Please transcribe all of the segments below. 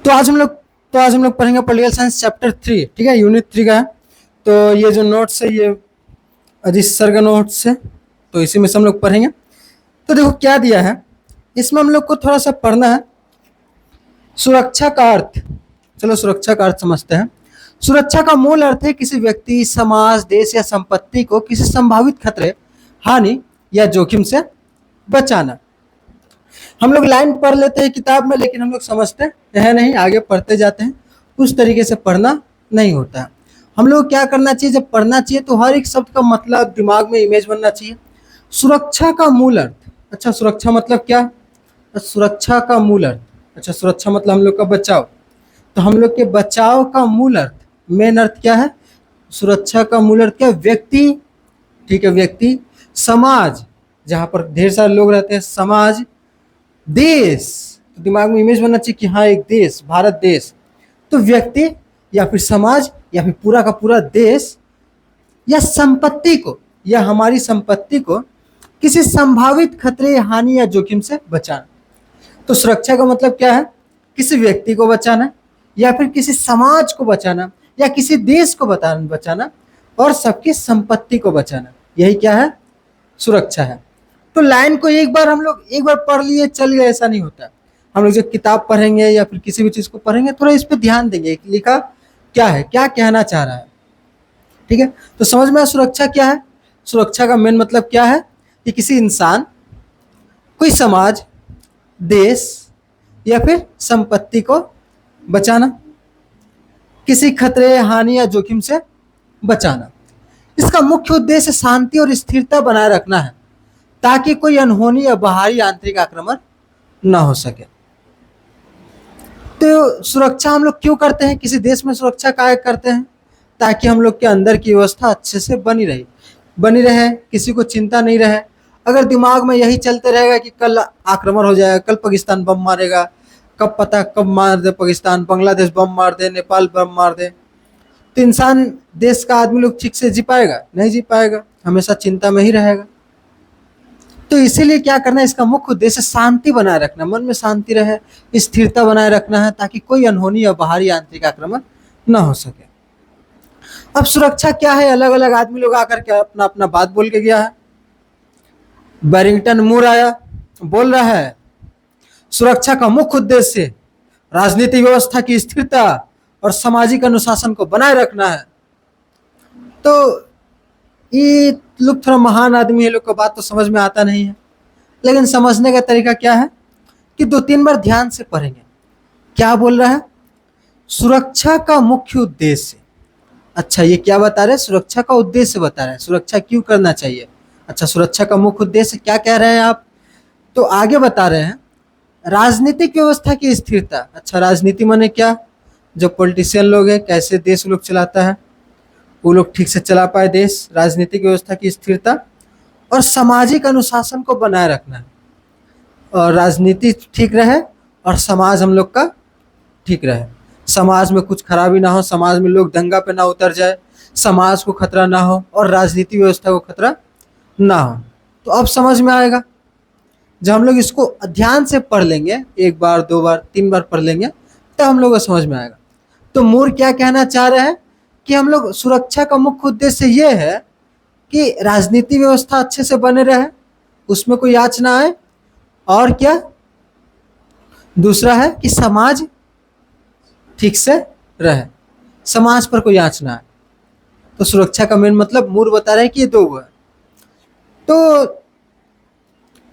तो आज हम लोग पढ़ेंगे पॉलिटिकल साइंस चैप्टर 3, ठीक है, यूनिट 3 का है। तो ये जो नोट्स है ये अजीत सर का नोट्स है, तो इसी में से हम लोग पढ़ेंगे। तो देखो क्या दिया है, इसमें हम लोग को थोड़ा सा पढ़ना है सुरक्षा का अर्थ। चलो सुरक्षा का अर्थ समझते हैं। सुरक्षा का मूल अर्थ है किसी व्यक्ति, समाज, देश या संपत्ति को किसी संभावित खतरे, हानि या जोखिम से बचाना। हम लोग लाइन पढ़ लेते हैं किताब में, लेकिन हम लोग समझते हैं नहीं, आगे पढ़ते जाते हैं। उस तरीके से पढ़ना नहीं होता है। हम लोग क्या करना चाहिए, जब पढ़ना चाहिए तो हर एक शब्द का मतलब दिमाग में इमेज बनना चाहिए। सुरक्षा का मूल अर्थ, अच्छा सुरक्षा मतलब क्या, सुरक्षा का मूल अर्थ, अच्छा सुरक्षा मतलब हम लोग का बचाव। तो हम लोग के बचाव का मूल अर्थ, मेन अर्थ क्या है, सुरक्षा का मूल अर्थ क्या, व्यक्ति, ठीक है, व्यक्ति, समाज, जहां पर ढेर सारे लोग रहते हैं, समाज, देश, तो दिमाग में इमेज बनना चाहिए कि हाँ एक देश, भारत देश, तो व्यक्ति या फिर समाज या फिर पूरा का पूरा देश या संपत्ति को, या हमारी संपत्ति को किसी संभावित खतरे, हानि या जोखिम से बचाना। तो सुरक्षा का मतलब क्या है, किसी व्यक्ति को बचाना या फिर किसी समाज को बचाना या किसी देश को बचाना और सबकी संपत्ति को बचाना, यही क्या है, सुरक्षा है। तो लाइन को एक बार पढ़ लिए चल गए, ऐसा नहीं होता। हम लोग जब किताब पढ़ेंगे या फिर किसी भी चीज को पढ़ेंगे थोड़ा इस पे ध्यान देंगे, लिखा क्या है, क्या कहना चाह रहा है, ठीक है। तो समझ में आया सुरक्षा क्या है। सुरक्षा का मेन मतलब क्या है कि किसी इंसान, कोई समाज, देश या फिर संपत्ति को बचाना, किसी खतरे, हानि या जोखिम से बचाना। इसका मुख्य उद्देश्य शांति और स्थिरता बनाए रखना है ताकि कोई अनहोनी या बाहरी आंतरिक आक्रमण न हो सके। तो सुरक्षा हम लोग क्यों करते हैं, किसी देश में सुरक्षा कार्य करते हैं ताकि हम लोग के अंदर की व्यवस्था अच्छे से बनी रहे, किसी को चिंता नहीं रहे। अगर दिमाग में यही चलते रहेगा कि कल आक्रमण हो जाएगा, कल पाकिस्तान बम मारेगा, कब पता कब मार दे पाकिस्तान, बांग्लादेश बम मार दे, नेपाल बम मार दे, तो इंसान, देश का आदमी लोग ठीक से जी पाएगा, नहीं जी पाएगा, हमेशा चिंता में ही रहेगा। तो इसीलिए क्या करना है, इसका मुख्य उद्देश्य शांति बनाए रखना, मन में शांति रहे, स्थिरता बनाए रखना है ताकि कोई अनहोनी या बाहरी आंतरिक आक्रमण न हो सके। अब सुरक्षा क्या है, अलग अलग आदमी लोग आकर के अपना अपना बात बोल के गया है। बैरिंगटन मूर आया, बोल रहा है सुरक्षा का मुख्य उद्देश्य राजनीतिक व्यवस्था की स्थिरता और सामाजिक अनुशासन को बनाए रखना है। तो ये लोग थोड़ा महान आदमी है, लोग का बात तो समझ में आता नहीं है, लेकिन समझने का तरीका क्या है कि 2-3 बार ध्यान से पढ़ेंगे। क्या बोल रहा है, सुरक्षा का मुख्य उद्देश्य, अच्छा ये क्या बता रहे हैं, सुरक्षा का उद्देश्य बता रहे हैं, सुरक्षा क्यों करना चाहिए। अच्छा सुरक्षा का मुख्य उद्देश्य क्या कह रहे हैं आप, तो आगे बता रहे हैं राजनीतिक व्यवस्था की स्थिरता। अच्छा राजनीति माने क्या, जो पॉलिटिशियन लोग हैं, कैसे देश लोग चलाता है, वो लोग ठीक से चला पाए देश, राजनीतिक व्यवस्था की स्थिरता और सामाजिक अनुशासन को बनाए रखना है, और राजनीति ठीक रहे और समाज हम लोग का ठीक रहे, समाज में कुछ खराबी ना हो, समाज में लोग दंगा पे ना उतर जाए, समाज को खतरा ना हो और राजनीतिक व्यवस्था को खतरा ना हो। तो अब समझ में आएगा, जब हम लोग इसको ध्यान से पढ़ लेंगे, 1 बार 2 बार 3 बार पढ़ लेंगे, तब हम लोग को समझ में आएगा। तो मूर क्या कहना चाह रहे हैं कि हम लोग, सुरक्षा का मुख्य उद्देश्य ये है कि राजनीतिक व्यवस्था अच्छे से बने रहे, उसमें कोई आँच ना आए, और क्या, दूसरा है कि समाज ठीक से रहे, समाज पर कोई आँच ना आए। तो सुरक्षा का मेन मतलब मूर बता रहे हैं कि ये 2 है। तो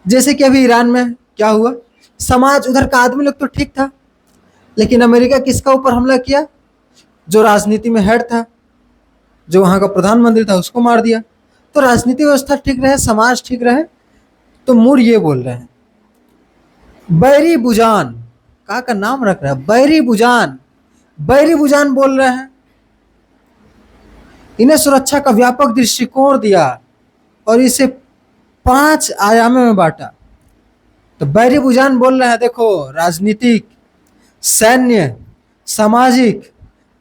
जैसे कि अभी ईरान में क्या हुआ, समाज, उधर का आदमी लोग तो ठीक था, लेकिन अमेरिका किसका ऊपर हमला किया, जो राजनीति में हेड था, जो वहाँ का प्रधानमंत्री था, उसको मार दिया। तो राजनीतिक व्यवस्था ठीक रहे, समाज ठीक रहे। तो मूर ये बोल रहे हैं, बैरी बुजान का नाम रख रहा है, बैरी बुजान बोल रहे हैं, इन्हें सुरक्षा का व्यापक दृष्टिकोण दिया और इसे 5 आयामों में बांटा। तो बैरी बुजान बोल रहे हैं, देखो राजनीतिक, सैन्य, सामाजिक,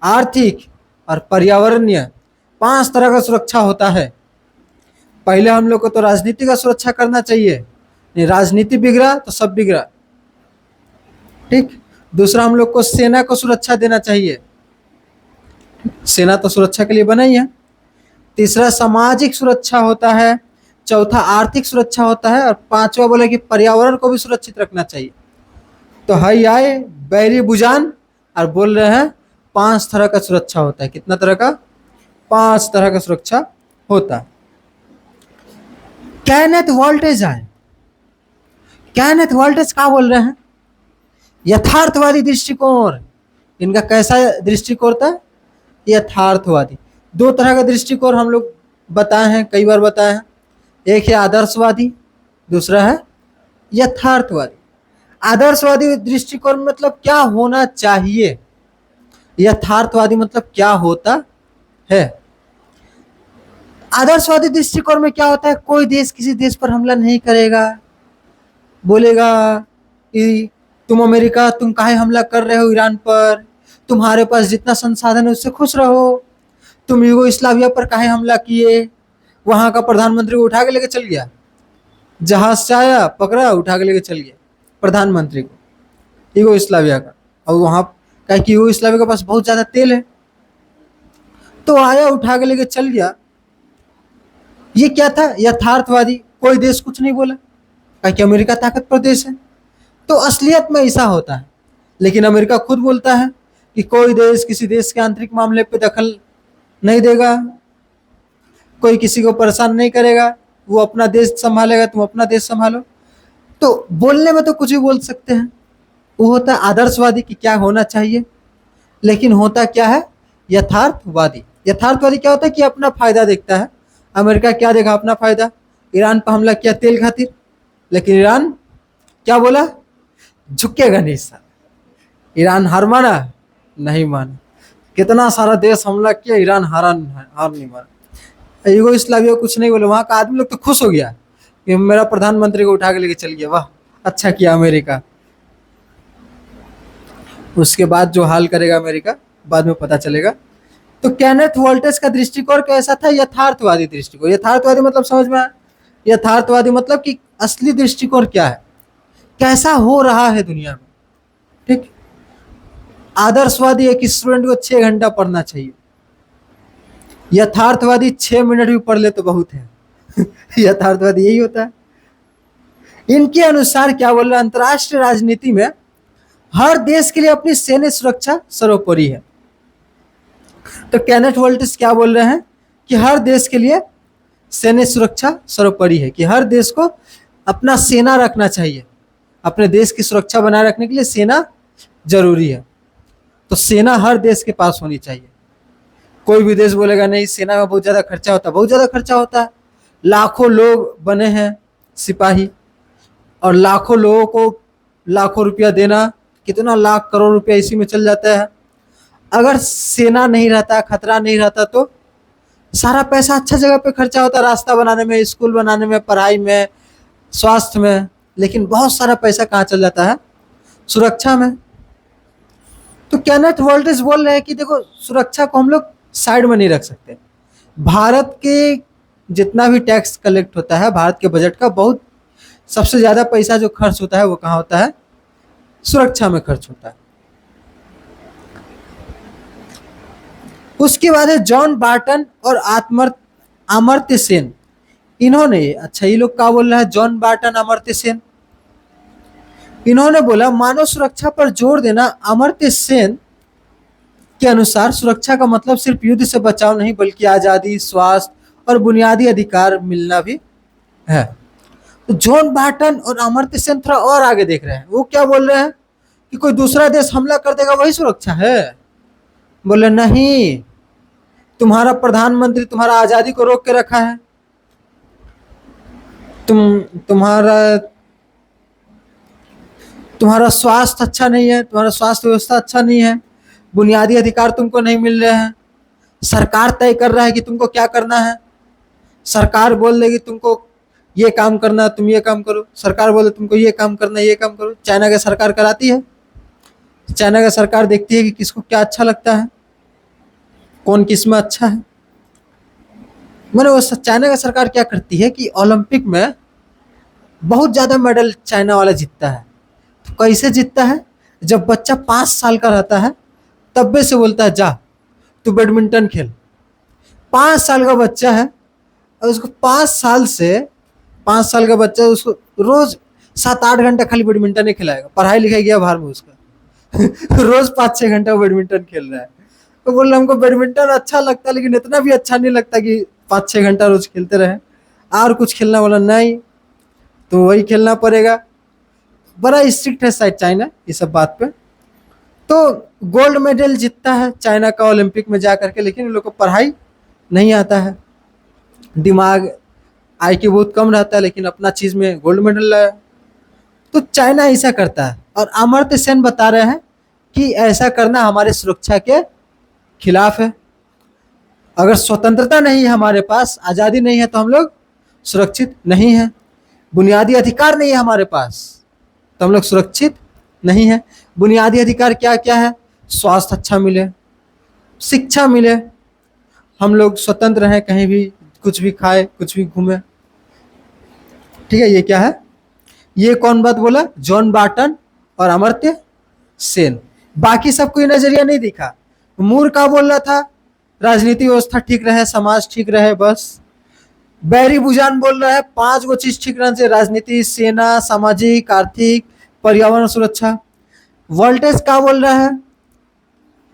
आर्थिक और पर्यावरणीय 5 तरह का सुरक्षा होता है। पहले हम लोग को तो राजनीति का सुरक्षा करना चाहिए, नहीं राजनीति बिगड़ा तो सब बिगड़ा, ठीक। दूसरा, हम लोग को सेना को सुरक्षा देना चाहिए, सेना तो सुरक्षा के लिए बना ही है। तीसरा, सामाजिक सुरक्षा होता है। चौथा, आर्थिक सुरक्षा होता है। और पांचवा बोले कि पर्यावरण को भी सुरक्षित रखना चाहिए। तो हई आए बैरी बुजान और बोल रहे हैं 5 तरह का सुरक्षा होता है। कितना तरह का? 5 तरह का सुरक्षा होता है। कैनेथ वोल्टेज आए। कैनेथ वोल्टेज क्या बोल रहे हैं? यथार्थवादी दृष्टिकोण। इनका कैसा दृष्टिकोण था? यथार्थवादी। 2 तरह का दृष्टिकोण हम लोग बताए हैं, कई बार बताए हैं। एक है आदर्शवादी, दूसरा है यथार्थवादी। आदर्शवादी दृष्टिकोण मतलब क्या होना चाहिए, यथार्थवादी मतलब क्या होता है। आदर्शवादी दृष्टिकोण में क्या होता है? कोई देश किसी देश पर हमला नहीं करेगा, बोलेगा कि तुम अमेरिका, तुम काहे हमला कर रहे हो ईरान पर, तुम्हारे पास जितना संसाधन है उससे खुश रहो, तुम यूगोस्लाविया पर काहे हमला किए। वहां का प्रधानमंत्री को उठा के लेके चल गया, जहाज से आया, पकड़ा, उठा के लेके चल गया प्रधानमंत्री को यूगोस्लाविया का। और वहां कहा कि यूगोस्लाविया के पास बहुत ज्यादा तेल है, तो आया, उठा के लेके चल गया। ये क्या था? यथार्थवादी। कोई देश कुछ नहीं बोला, कहा कि अमेरिका ताकतवर देश है। तो असलियत में ऐसा होता है, लेकिन अमेरिका खुद बोलता है कि कोई देश किसी देश के आंतरिक मामले पे दखल नहीं देगा, कोई किसी को परेशान नहीं करेगा, वो अपना देश संभालेगा, तुम अपना देश संभालो। तो बोलने में तो कुछ भी बोल सकते हैं। वो होता है आदर्शवादी कि क्या होना चाहिए, लेकिन होता क्या है? यथार्थवादी। यथार्थवादी क्या होता है कि अपना फायदा देखता है। अमेरिका क्या देखा? अपना फायदा। ईरान पर हमला किया तेल खातिर, लेकिन ईरान क्या बोला? झुकेगा नहीं सर। ईरान हार माना? नहीं माना। कितना सारा देश हमला किया, ईरान हार नहीं माना। यूगोस्लाविया कुछ नहीं बोले, वहां का आदमी लोग तो खुश हो गया कि मेरा प्रधानमंत्री को उठा के लेके चल गया, वाह अच्छा किया अमेरिका। उसके बाद जो हाल करेगा अमेरिका बाद में पता चलेगा। तो कैनेथ वोल्टेज का दृष्टिकोण कैसा था? यथार्थवादी दृष्टिकोण। यथार्थवादी मतलब समझ में आया? यथार्थवादी मतलब कि असली दृष्टिकोण क्या है, कैसा हो रहा है दुनिया में। ठीक। आदर्शवादी एक स्टूडेंट को 6 घंटा पढ़ना चाहिए, यथार्थवादी 6 मिनट भी पढ़ ले तो बहुत है। यथार्थवादी यही होता है। इनके अनुसार क्या बोल रहा है? अंतरराष्ट्रीय राजनीति में हर देश के लिए अपनी सैन्य सुरक्षा सर्वोपरि है। तो कैनेथ वोल्टेज क्या बोल रहे हैं कि हर देश के लिए सैन्य सुरक्षा सर्वोपरि है, कि हर देश को अपना सेना रखना चाहिए, अपने देश की सुरक्षा बनाए रखने के लिए सेना जरूरी है। तो सेना हर देश के पास होनी चाहिए। कोई भी देश बोलेगा नहीं सेना में बहुत ज्यादा खर्चा होता है, बहुत ज्यादा खर्चा होता है। लाखों लोग बने हैं सिपाही, और लाखों लोगों को लाखों रुपया देना, कितना लाख करोड़ रुपया इसी में चल जाता है। अगर सेना नहीं रहता, खतरा नहीं रहता, तो सारा पैसा अच्छा जगह पे खर्चा होता, रास्ता बनाने में, स्कूल बनाने में, पढ़ाई में, स्वास्थ्य में। लेकिन बहुत सारा पैसा कहाँ चल जाता है? सुरक्षा में। तो कैनेथ वोल्टेज बोल रहे हैं कि देखो सुरक्षा को हम लोग साइड में नहीं रख सकते। भारत के जितना भी टैक्स कलेक्ट होता है, भारत के बजट का बहुत सबसे ज्यादा पैसा जो खर्च होता है वो कहाँ होता है? सुरक्षा में खर्च होता है। उसके बाद है जॉन बार्टन और अमर्त्य सेन। इन्होंने, अच्छा ये लोग क्या बोल रहा है? जॉन बार्टन, अमर्त्य सेन, इन्होंने बोला मानव सुरक्षा पर जोर देना। अमर्त्य सेन के अनुसार सुरक्षा का मतलब सिर्फ युद्ध से बचाव नहीं, बल्कि आजादी, स्वास्थ्य और बुनियादी अधिकार मिलना भी है। तो जॉन बार्टन और अमर्त्य सेन थोड़ा और आगे देख रहे हैं। वो क्या बोल रहे हैं कि कोई दूसरा देश हमला कर देगा वही सुरक्षा है? बोले नहीं, तुम्हारा प्रधानमंत्री तुम्हारा आजादी को रोक के रखा है, तुम्हारा स्वास्थ्य अच्छा नहीं है, तुम्हारा स्वास्थ्य व्यवस्था अच्छा नहीं है, बुनियादी अधिकार तुमको नहीं मिल रहे हैं, सरकार तय कर रहा है कि तुमको क्या करना है। सरकार बोल देगी तुमको ये काम करना, तुम ये काम करो। सरकार बोले तुमको ये काम करना, ये काम करो। चाइना का सरकार कराती है, चाइना का सरकार देखती है कि किसको क्या अच्छा लगता है, कौन किस में अच्छा है। मैंने वो चाइना का सरकार क्या करती है कि ओलंपिक में बहुत ज्यादा मेडल चाइना वाला जीतता है। तो कैसे जीतता है? जब बच्चा 5 साल का रहता है तब से बोलता है जा तू बैडमिंटन खेल। 5 साल का बच्चा है और उसको 5 साल से 5 साल का बच्चा उसको रोज 7-8 घंटा खाली बैडमिंटन ही खिलाएगा, पढ़ाई लिखाई गया बाहर में उसका रोज 5-6 घंटा बैडमिंटन खेल रहा है। तो बोल रहा हमको बैडमिंटन अच्छा लगता है लेकिन इतना भी अच्छा नहीं लगता कि 5-6 घंटा रोज खेलते रहे, और कुछ खेलना बोला नहीं तो वही खेलना पड़ेगा। बड़ा स्ट्रिक्ट है शायद चाइना ये सब बात पे। तो गोल्ड मेडल जीतता है चाइना का ओलंपिक में जा करके, लेकिन उन लोग को पढ़ाई नहीं आता है, दिमाग IQ बहुत कम रहता है, लेकिन अपना चीज में गोल्ड मेडल लाया। तो चाइना ऐसा करता है और अमर्त्य सेन बता रहे हैं कि ऐसा करना हमारे सुरक्षा के खिलाफ है। अगर स्वतंत्रता नहीं है हमारे पास, आज़ादी नहीं है, तो हम लोग सुरक्षित नहीं है। बुनियादी अधिकार नहीं है हमारे पास तो हम लोग सुरक्षित नहीं है। बुनियादी अधिकार क्या क्या है? स्वास्थ्य अच्छा मिले, शिक्षा मिले, हम लोग स्वतंत्र हैं, कहीं भी कुछ भी खाए, कुछ भी घूमे। ठीक है, ये क्या है? ये कौन बात बोला? जॉन बार्टन और अमर्त्य सेन। बाकी सबको ये नजरिया नहीं दिखा। मूर का बोल रहा था राजनीति व्यवस्था ठीक रहे, समाज ठीक रहे, बस। बैरी बुजान बोल रहा है 5 गो चीज ठीक रहने से, राजनीति, सेना, सामाजिक, आर्थिक, पर्यावरण सुरक्षा। वोल्टेज का बोल रहा है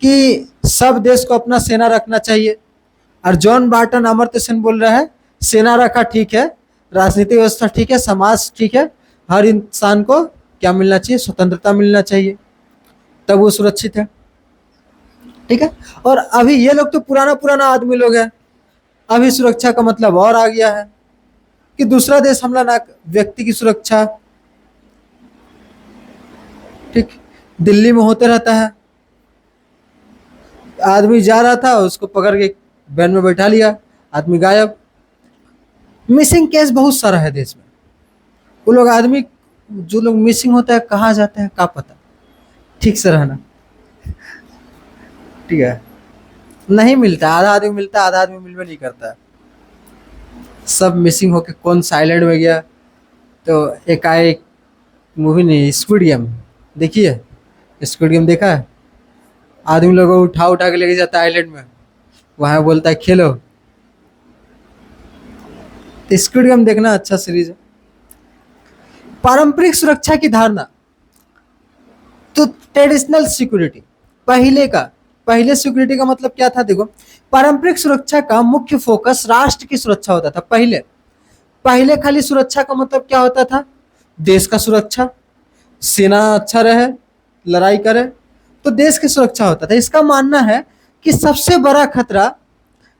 कि सब देश को अपना सेना रखना चाहिए। और जॉन बार्टन अमर्त्य सेन बोल रहा है सेना रखा ठीक है, राजनीतिक व्यवस्था ठीक है, समाज ठीक है, हर इंसान को क्या मिलना चाहिए? स्वतंत्रता मिलना चाहिए, तब वो सुरक्षित है। ठीक है। और अभी ये लोग तो पुराना पुराना आदमी लोग हैं, अभी सुरक्षा का मतलब और आ गया है कि दूसरा देश हमला ना, व्यक्ति की सुरक्षा। ठीक, दिल्ली में होते रहता है, आदमी जा रहा था उसको पकड़ के वैन में बैठा लिया, आदमी गायब। मिसिंग केस बहुत सारा है देश में। वो लोग आदमी जो लोग मिसिंग होता है कहाँ जाते हैं क्या पता। ठीक से रहना, ठीक है, नहीं मिलता, आधा आदमी मिलता है, आधा आदमी मिलवे नहीं करता। सब मिसिंग होके कौन साइलेंट में गया। तो एकाएक मूवी नहीं, स्क्विड गेम देखिए, स्क्विड गेम देखा है? आदमी लोगों को उठा उठा के लेके जाता है आइलैंड में, वहां बोलता है खेलो। तो स्क्विड गेम देखना अच्छा सीरीज है। पारंपरिक सुरक्षा की धारणा, तो ट्रेडिशनल सिक्योरिटी, पहले सिक्योरिटी का मतलब क्या था? देखो, पारंपरिक सुरक्षा का मुख्य फोकस राष्ट्र की सुरक्षा होता था। पहले खाली सुरक्षा का मतलब क्या होता था? देश का सुरक्षा, सेना अच्छा रहे, लड़ाई करे तो देश की सुरक्षा होता था। इसका मानना है कि सबसे बड़ा खतरा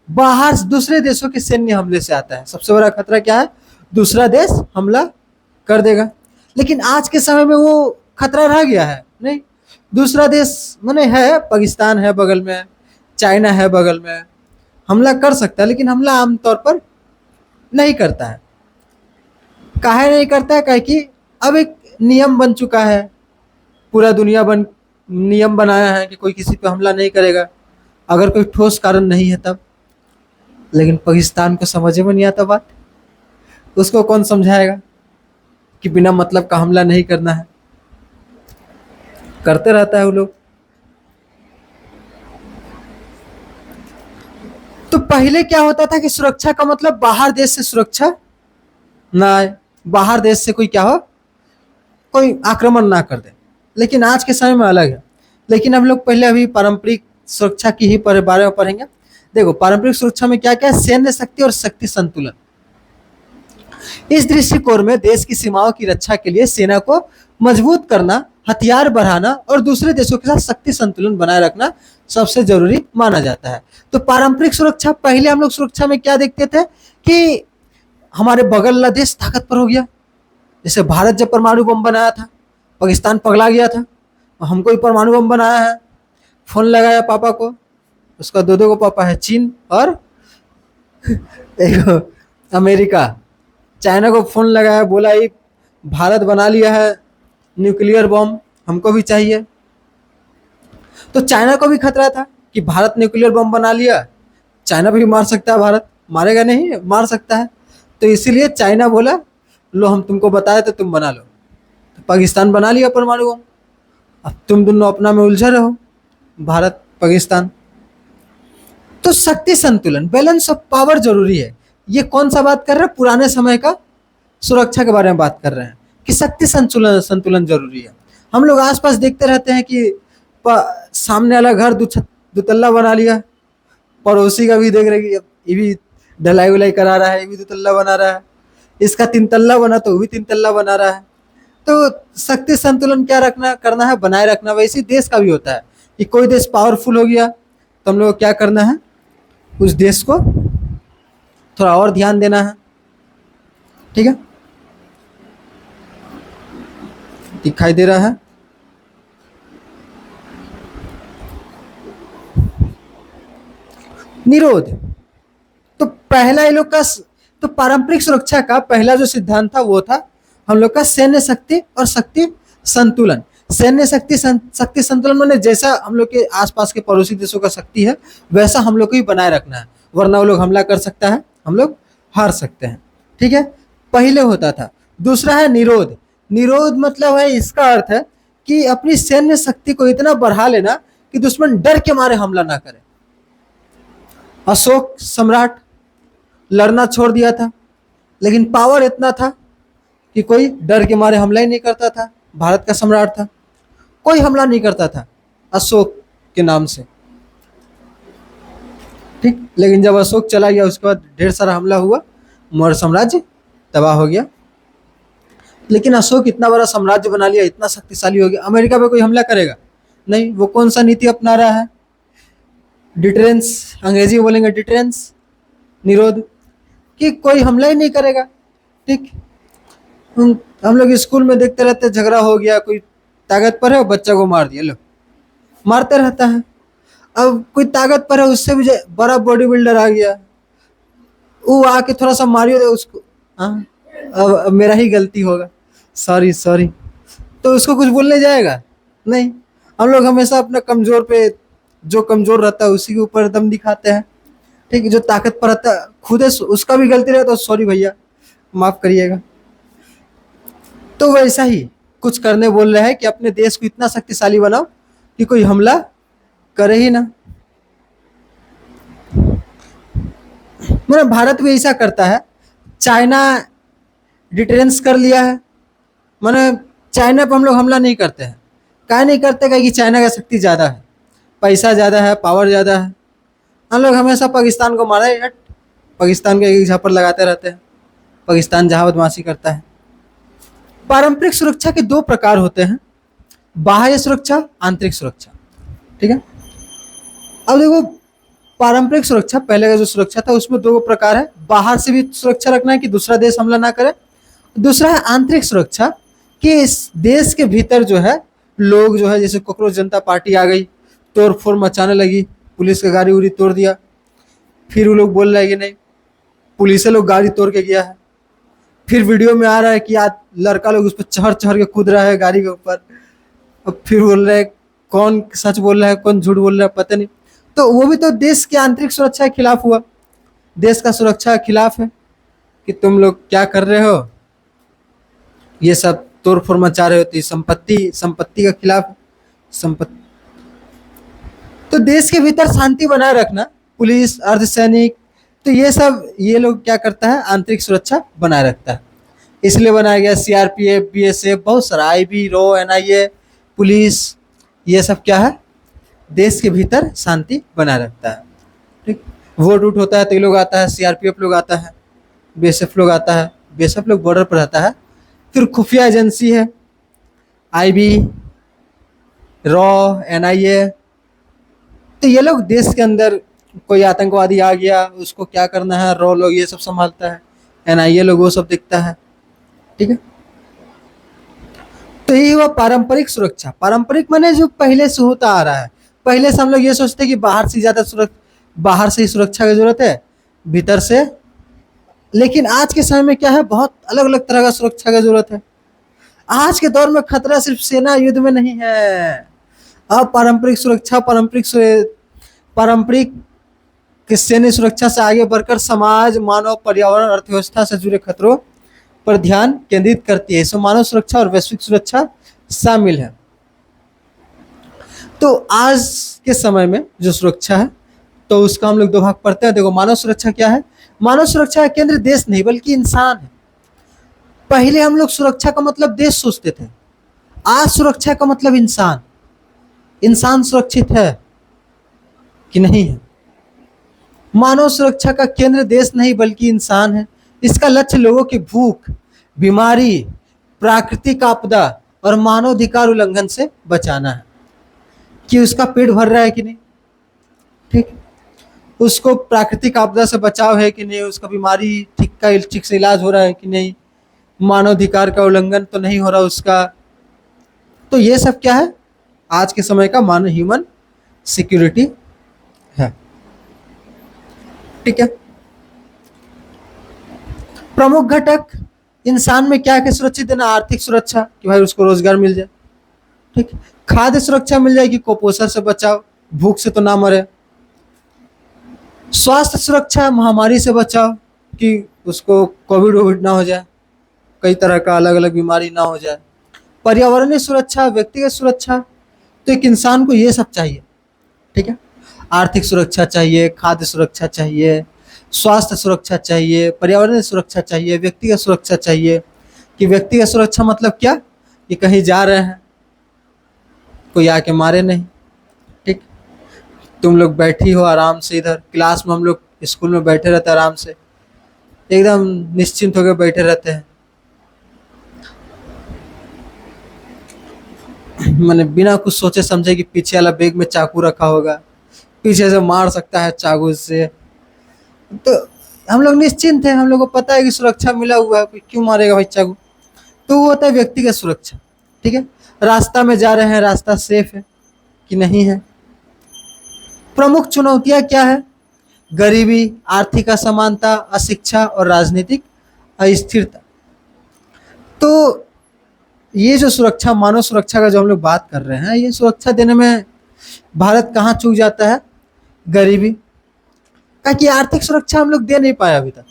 बाहर दूसरे देशों के सैन्य हमले से आता है। सबसे बड़ा खतरा क्या है? दूसरा देश हमला कर देगा। लेकिन आज के समय में वो खतरा रह गया है नहीं। दूसरा देश माने है, पाकिस्तान है बगल में, चाइना है बगल में, हमला कर सकता है, लेकिन हमला आमतौर पर नहीं करता है। काहे नहीं करता है? कि अब एक नियम बन चुका है, पूरा दुनिया नियम बनाया है कि कोई किसी पे हमला नहीं करेगा अगर कोई ठोस कारण नहीं है तब। लेकिन पाकिस्तान को समझ में नहीं आता बात, उसको कौन समझाएगा कि बिना मतलब का हमला नहीं करना है? करते रहता है वो लोग। तो पहले क्या होता था कि सुरक्षा का मतलब बाहर देश से सुरक्षा ना आए, बाहर देश से कोई क्या हो, कोई आक्रमण ना कर दे। लेकिन आज के समय में अलग है। लेकिन हम लोग पहले अभी पारंपरिक सुरक्षा की ही बारे में पढ़ेंगे। देखो, पारंपरिक सुरक्षा में क्या क्या है? सैन्य शक्ति और शक्ति संतुलन। इस दृष्टिकोण में देश की सीमाओं की रक्षा के लिए सेना को मजबूत करना, हथियार बढ़ाना और दूसरे देशों के साथ शक्ति संतुलन बनाए रखना सबसे जरूरी माना जाता है। तो पारंपरिक सुरक्षा, पहले हम लोग सुरक्षा में क्या देखते थे कि हमारे बगल वाला देश ताकतवर हो गया। जैसे भारत जब परमाणु बम बनाया था, पाकिस्तान पगला गया था, हमको ही परमाणु बम बनाया है। फोन लगाया पापा को, उसका दो को पापा है, चीन और एक अमेरिका। चाइना को फोन लगाया, बोला ये भारत बना लिया है न्यूक्लियर बम, हमको भी चाहिए। तो चाइना को भी खतरा था कि भारत न्यूक्लियर बम बना लिया, चाइना भी मार सकता है, भारत मारेगा नहीं, मार सकता है। तो इसीलिए चाइना बोला लो हम तुमको बताए तो तुम बना लो। तो पाकिस्तान बना लिया परमाणु बम। अब तुम दोनों अपना में उलझे रहो, भारत पाकिस्तान। तो शक्ति संतुलन, बैलेंस ऑफ पावर जरूरी है। ये कौन सा बात कर रहे हैं? पुराने समय का सुरक्षा के बारे में बात कर रहे हैं कि शक्ति संतुलन संतुलन जरूरी है। हम लोग आसपास देखते रहते हैं कि सामने वाला घर दुतल्ला बना लिया, पड़ोसी का भी देख रहे कि ये भी ढलाई उलाई करा रहा है, ये भी दुतल्ला बना रहा है, इसका 3 तल्ला बना तो वो भी 3 तल्ला बना रहा है। तो शक्ति संतुलन क्या रखना करना है? बनाए रखना। वैसे ही देश का भी होता है कि कोई देश पावरफुल हो गया तो हम लोग को क्या करना है? उस देश को थोड़ा और ध्यान देना है। ठीक है, दिखाई दे रहा है? निरोध। तो पहला ये लोग का, तो पारंपरिक सुरक्षा का पहला जो सिद्धांत था वो था हम लोग का सैन्य शक्ति और शक्ति संतुलन। सैन्य शक्ति शक्ति संतुलन माने जैसा हम लोग के आसपास के पड़ोसी देशों का शक्ति है वैसा हम लोग को ही बनाए रखना है, वरना वो लोग हमला कर सकता है, हम लोग हार सकते हैं। ठीक है, पहले होता था। दूसरा है निरोध। निरोध मतलब है, इसका अर्थ है कि अपनी सैन्य शक्ति को इतना बढ़ा लेना कि दुश्मन डर के मारे हमला ना करे। अशोक सम्राट लड़ना छोड़ दिया था, लेकिन पावर इतना था कि कोई डर के मारे हमला ही नहीं करता था। भारत का सम्राट था, कोई हमला नहीं करता था अशोक के नाम से। ठीक, लेकिन जब अशोक चला गया उसके बाद ढेर सारा हमला हुआ, मौर्य साम्राज्य तबाह हो गया। लेकिन अशोक इतना बड़ा साम्राज्य बना लिया, इतना शक्तिशाली हो गया, अमेरिका पे कोई हमला करेगा नहीं। वो कौन सा नीति अपना रहा है? डिटरेंस, अंग्रेजी में बोलेंगे डिटरेंस, निरोध, कि कोई हमला ही नहीं करेगा। ठीक, हम लोग स्कूल में देखते रहते, झगड़ा हो गया, कोई ताकत पर है, बच्चा को मार दिया, लो मारते रहता है। अब कोई ताकत पर है, उससे भी बड़ा बॉडी बिल्डर आ गया, वो आके थोड़ा सा मारियो तो उसको, हाँ अब मेरा ही गलती होगा, सॉरी सॉरी, तो उसको कुछ बोलने जाएगा नहीं। हम लोग हमेशा अपना कमजोर पे, जो कमजोर रहता है उसी के ऊपर दम दिखाते हैं। ठीक, जो ताकत पर रहता है खुद है उसका भी गलती रहता है, तो सॉरी भैया माफ करिएगा। तो वैसा ही कुछ करने बोल रहे हैं कि अपने देश को इतना शक्तिशाली बनाओ कि कोई हमला करे ही ना। मेरा भारत भी ऐसा करता है। चाइना डिटरेंस कर लिया है, माने चाइना पर हम लोग हमला नहीं करते हैं। काहे नहीं करते? कि चाइना का शक्ति ज़्यादा है, पैसा ज़्यादा है, पावर ज़्यादा है। हम लोग हमेशा पाकिस्तान को मारा है, पाकिस्तान का एक झापड़ लगाते रहते हैं, पाकिस्तान जहाँ बदमाशी करता है। पारंपरिक सुरक्षा के 2 प्रकार होते हैं, बाह्य सुरक्षा, आंतरिक सुरक्षा। ठीक है, अब देखो पारंपरिक सुरक्षा, पहले का जो सुरक्षा था उसमें 2 प्रकार है। बाहर से भी सुरक्षा रखना है कि दूसरा देश हमला ना करे। दूसरा है आंतरिक सुरक्षा, कि इस देश के भीतर जो है लोग जो है, जैसे कॉकरोच जनता पार्टी आ गई, तोड़ फोड़ मचाने लगी, पुलिस का गाड़ी उड़ी तोड़ दिया, फिर वो लोग बोल रहे हैं कि नहीं पुलिस लोग गाड़ी तोड़ के गया है, फिर वीडियो में आ रहा है कि आज लड़का लोग उस पर चढ़ चढ़ के कूद रहा है गाड़ी के ऊपर। अब फिर बोल रहे हैं कौन सच बोल रहा है कौन झूठ बोल रहा है पता नहीं। तो वो भी तो देश की आंतरिक सुरक्षा के खिलाफ हुआ, देश का सुरक्षा के खिलाफ है कि तुम लोग क्या कर रहे हो, ये सब तोड़ फोड़ मचा रहे हो, तो संपत्ति का खिलाफ संपत्ति। तो देश के भीतर शांति बनाए रखना, पुलिस, अर्धसैनिक, तो ये लोग क्या करता है? आंतरिक सुरक्षा बनाए रखता है। इसलिए बनाया गया सीआरपीएफ, बीएसएफ, बहुत सारा, आईबी, रॉ, एनआईए, पुलिस, ये सब क्या है? देश के भीतर शांति बनाए रखता है। ठीक, वोट उठ होता है तो ये लोग आता है, सीआरपीएफ लोग आता है, बीएसएफ लोग आता है, बीएसएफ लोग बॉर्डर पर रहता है। फिर खुफिया एजेंसी है, आईबी, रॉ, एनआईए, तो ये लोग देश के अंदर कोई आतंकवादी आ गया उसको क्या करना है, रॉ लोग ये सब संभालता है, एनआईए लोग वो सब देखता है। ठीक है, तो ये हुआ पारंपरिक सुरक्षा। पारंपरिक माने जो पहले से होता आ रहा है। पहले से हम लोग ये सोचते हैं कि बाहर से ही सुरक्षा की जरूरत है, भीतर से। लेकिन आज के समय में क्या है, बहुत अलग अलग तरह का सुरक्षा की जरूरत है। आज के दौर में खतरा सिर्फ सेना युद्ध में नहीं है। अब पारंपरिक सुरक्षा, पारंपरिक सैन्य सुरक्षा से आगे बढ़कर समाज, मानव, पर्यावरण, अर्थव्यवस्था से जुड़े खतरों पर ध्यान केंद्रित करती है। इसमें मानव सुरक्षा और वैश्विक सुरक्षा शामिल है। तो आज के समय में जो सुरक्षा है, तो उसका हम लोग दो भाग पढ़ते हैं। देखो, मानव सुरक्षा क्या है? मानव सुरक्षा का केंद्र देश नहीं बल्कि इंसान है। पहले हम लोग सुरक्षा का मतलब देश सोचते थे, आज सुरक्षा का मतलब इंसान। इंसान सुरक्षित है कि नहीं है? मानव सुरक्षा का केंद्र देश नहीं बल्कि इंसान है। इसका लक्ष्य लोगों की भूख, बीमारी, प्राकृतिक आपदा और मानवाधिकार उल्लंघन से बचाना है। कि उसका पेट भर रहा है कि नहीं, ठीक, उसको प्राकृतिक आपदा से बचाव है कि नहीं, उसका बीमारी ठीक से इलाज हो रहा है कि नहीं, मानवाधिकार का उल्लंघन तो नहीं हो रहा उसका। तो ये सब क्या है? आज के समय का मानव ह्यूमन सिक्योरिटी है। ठीक है। प्रमुख घटक इंसान में क्या है सुरक्षित देना? आर्थिक सुरक्षा, कि भाई उसको रोजगार मिल जाए। ठीक। खाद्य सुरक्षा मिल जाएगी, कुपोषण से बचाव, भूख से तो ना मरे। स्वास्थ्य सुरक्षा, महामारी से बचाव, कि उसको कोविड ना हो जाए, कई तरह का अलग अलग बीमारी ना हो जाए। पर्यावरणीय सुरक्षा, व्यक्तिगत सुरक्षा, तो एक इंसान को ये सब चाहिए। ठीक है। आर्थिक सुरक्षा चाहिए, खाद्य सुरक्षा चाहिए, स्वास्थ्य सुरक्षा चाहिए, पर्यावरणीय सुरक्षा चाहिए, व्यक्तिगत सुरक्षा चाहिए। कि व्यक्तिगत सुरक्षा मतलब क्या? कि कहीं जा रहे हैं, कोई आके मारे नहीं। ठीक। तुम लोग बैठी हो आराम से, इधर क्लास में हम लोग स्कूल में बैठे रहते हैं आराम से, एकदम निश्चिंत होकर बैठे रहते हैं, मैंने बिना कुछ सोचे समझे कि पीछे वाला बैग में चाकू रखा होगा, पीछे से मार सकता है चाकू से, तो हम लोग निश्चिंत हैं, हम लोग को पता है कि सुरक्षा मिला हुआ है, कोई क्यों मारेगा भाई चाकू। तो वो होता है व्यक्तिगत सुरक्षा। ठीक है। रास्ता में जा रहे हैं, रास्ता सेफ है कि नहीं है। प्रमुख चुनौतियां क्या है? गरीबी, आर्थिक असमानता, अशिक्षा और राजनीतिक अस्थिरता। तो ये जो सुरक्षा, मानव सुरक्षा का जो हम लोग बात कर रहे हैं, ये सुरक्षा देने में भारत कहाँ चूक जाता है? गरीबी। ताकि आर्थिक सुरक्षा हम लोग दे नहीं पाए अभी तक।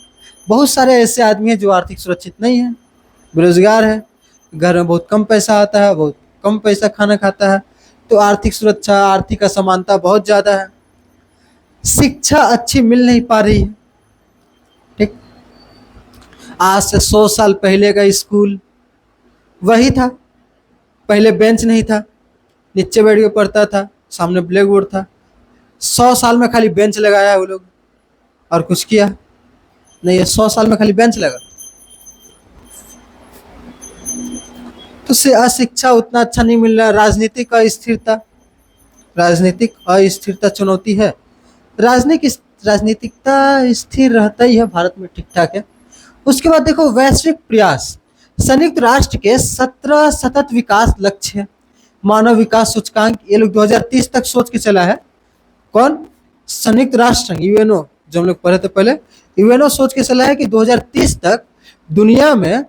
बहुत सारे ऐसे आदमी हैं जो आर्थिक सुरक्षित नहीं है, बेरोजगार है, घर में बहुत कम पैसा आता है, बहुत कम पैसा खाना खाता है, तो आर्थिक सुरक्षा, आर्थिक असमानता बहुत ज़्यादा है। शिक्षा अच्छी मिल नहीं पा रही है। ठीक। आज से 100 साल पहले का स्कूल वही था। पहले बेंच नहीं था, नीचे बैठ के पढ़ता था, सामने ब्लैक बोर्ड था। 100 साल में खाली बेंच लगाया वो लोग, और कुछ किया नहीं है। 100 साल में खाली बेंच लगा। तो से अशिक्षा उतना अच्छा नहीं मिल रहा। राजनीतिक अस्थिरता, राजनीतिक अस्थिरता चुनौती है। राजनीतिकता स्थिर रहता ही है भारत में, ठीक ठाक है। उसके बाद देखो, वैश्विक प्रयास, संयुक्त राष्ट्र के 17 सतत विकास लक्ष्य है। मानव विकास सूचकांक ये लोग 2030 तक सोच के चला है। कौन? संयुक्त राष्ट्र, यूएनओ, जो हम लोग पढ़े थे पहले। यूएनओ सोच के चला है कि 2030 तक दुनिया में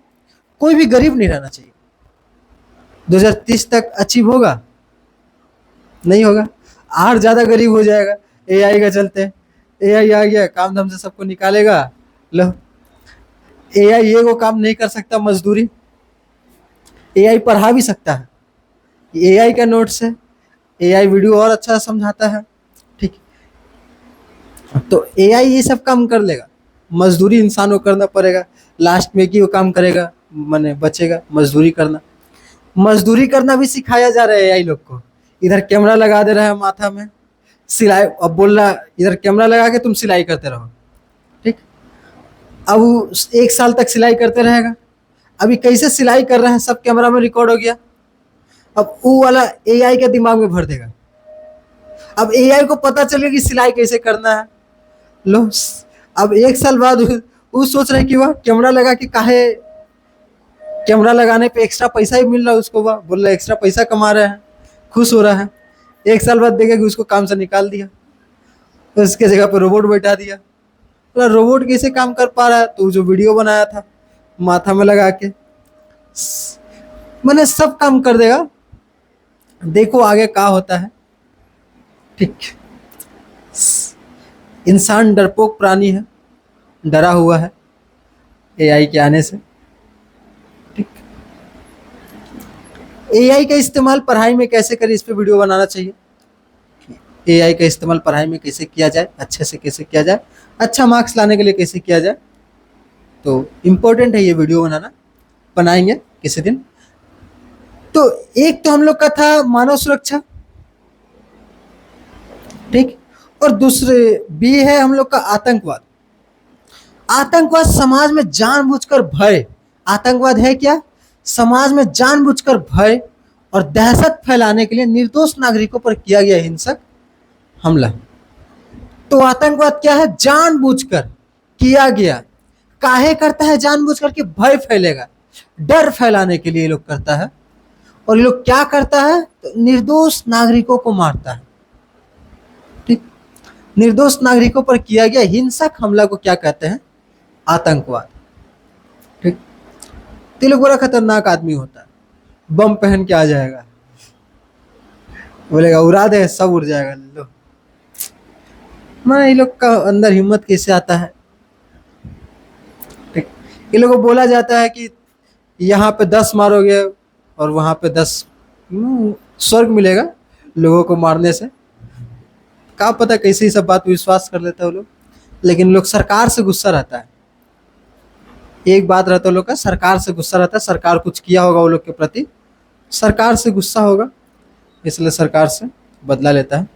कोई भी गरीब नहीं रहना चाहिए। 2030 तक अचीव होगा? नहीं होगा, और ज्यादा गरीब हो जाएगा एआई का चलते। एआई आ गया, काम धाम से सबको निकालेगा। लो, एआई ये वो काम नहीं कर सकता, मजदूरी। एआई पढ़ा भी सकता है, एआई का नोट्स है, एआई वीडियो और अच्छा समझाता है। ठीक। तो एआई ये सब काम कर लेगा, मजदूरी इंसान को करना पड़ेगा। लास्ट में कि वो काम करेगा, माने बचेगा मजदूरी करना। मजदूरी करना भी सिखाया जा रहा है एआई लोग को। इधर कैमरा लगा दे रहा है माथा में, सिलाई, अब बोल रहा इधर कैमरा लगा के तुम सिलाई करते रहो। ठीक। अब वो 1 साल तक सिलाई करते रहेगा। अभी कैसे सिलाई कर रहा है सब कैमरा में रिकॉर्ड हो गया। अब वो वाला एआई के दिमाग में भर देगा। अब एआई को पता चलेगा कि सिलाई कैसे करना है। लो, अब 1 साल बाद वो सोच रहे कि वह कैमरा लगा के काहे, कैमरा लगाने पे एक्स्ट्रा पैसा ही मिल रहा है उसको, वह बोल रहा है एक्स्ट्रा पैसा कमा रहा है, खुश हो रहा है। 1 साल बाद देखेगा कि उसको काम से निकाल दिया, उसके जगह पर रोबोट बैठा दिया। बोला रोबोट कैसे काम कर पा रहा है? तो जो वीडियो बनाया था माथा में लगा के, मैंने सब काम कर देगा। देखो आगे क्या होता है। ठीक। इंसान डरपोक प्राणी है, डरा हुआ है एआई के आने से। ठीक। एआई का इस्तेमाल पढ़ाई में कैसे करें, इस पे वीडियो बनाना चाहिए। एआई का इस्तेमाल पढ़ाई में कैसे किया जाए, अच्छे से कैसे किया जाए, अच्छा मार्क्स लाने के लिए कैसे किया जाए। तो इम्पोर्टेंट है ये वीडियो बनाना, बनाएंगे किसी दिन। तो एक तो हम लोग का था मानव सुरक्षा, ठीक, और दूसरे बी है हम लोग का आतंकवाद। आतंकवाद समाज में जानबूझकर भय, आतंकवाद है क्या, समाज में जानबूझकर भय और दहशत फैलाने के लिए निर्दोष नागरिकों पर किया गया हिंसक हमला। तो आतंकवाद क्या है, जानबूझकर किया गया। काहे करता है जानबूझकर कि भय फैलेगा, डर फैलाने के लिए ये लोग करता है। और ये लोग क्या करता है, तो निर्दोष नागरिकों को मारता है, ठीक। निर्दोष नागरिकों पर किया गया हिंसक हमला को क्या कहते हैं, आतंकवाद, ठीक। तो ये लोग बड़ा खतरनाक आदमी होता है, बम पहन के आ जाएगा, बोलेगा उड़ा दे, सब उड़ जाएगा। लो, मैं ये लोग का अंदर हिम्मत कैसे आता है, ठीक। ये लोगों को बोला जाता है कि यहाँ पे 10 मारोगे और वहां पे 10 स्वर्ग मिलेगा लोगों को मारने से। क्या पता कैसे ही सब बात विश्वास कर लेता है वो लोग। लेकिन लोग सरकार से गुस्सा रहता है, एक बात रहता है लोग का, सरकार से गुस्सा रहता है, सरकार कुछ किया होगा वो लोग के प्रति, सरकार से गुस्सा होगा, इसलिए सरकार से बदला लेता है।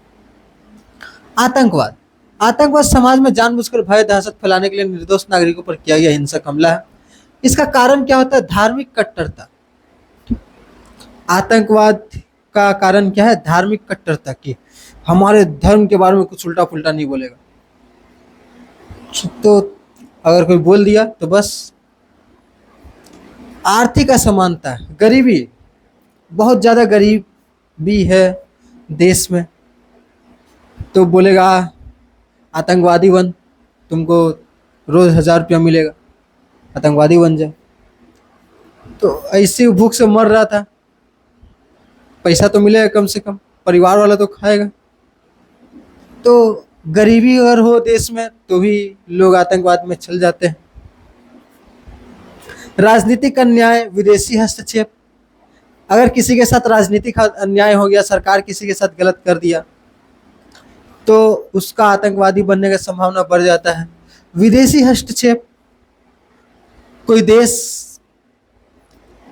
आतंकवाद, आतंकवाद समाज में जानबूझकर भय दहशत फैलाने के लिए निर्दोष नागरिकों पर किया गया हिंसक हमला है। इसका कारण क्या होता है, धार्मिक कट्टरता। आतंकवाद का कारण क्या है, धार्मिक कट्टरता की, हमारे धर्म के बारे में कुछ उल्टा पुल्टा नहीं बोलेगा। तो अगर कोई बोल दिया तो बस। आर्थिक असमानता, गरीबी, बहुत ज्यादा गरीबी है देश में, तो बोलेगा आतंकवादी बन, तुमको रोज 1000 रुपया मिलेगा, आतंकवादी बन जाए। तो ऐसे भूख से मर रहा था, पैसा तो मिलेगा कम से कम, परिवार वाला तो खाएगा। तो गरीबी अगर हो देश में तो भी लोग आतंकवाद में चल जाते हैं। राजनीतिक अन्याय, विदेशी हस्तक्षेप, अगर किसी के साथ राजनीतिक अन्याय हो गया, सरकार किसी के साथ गलत कर दिया, तो उसका आतंकवादी बनने का संभावना बढ़ जाता है। विदेशी हस्तक्षेप, कोई देश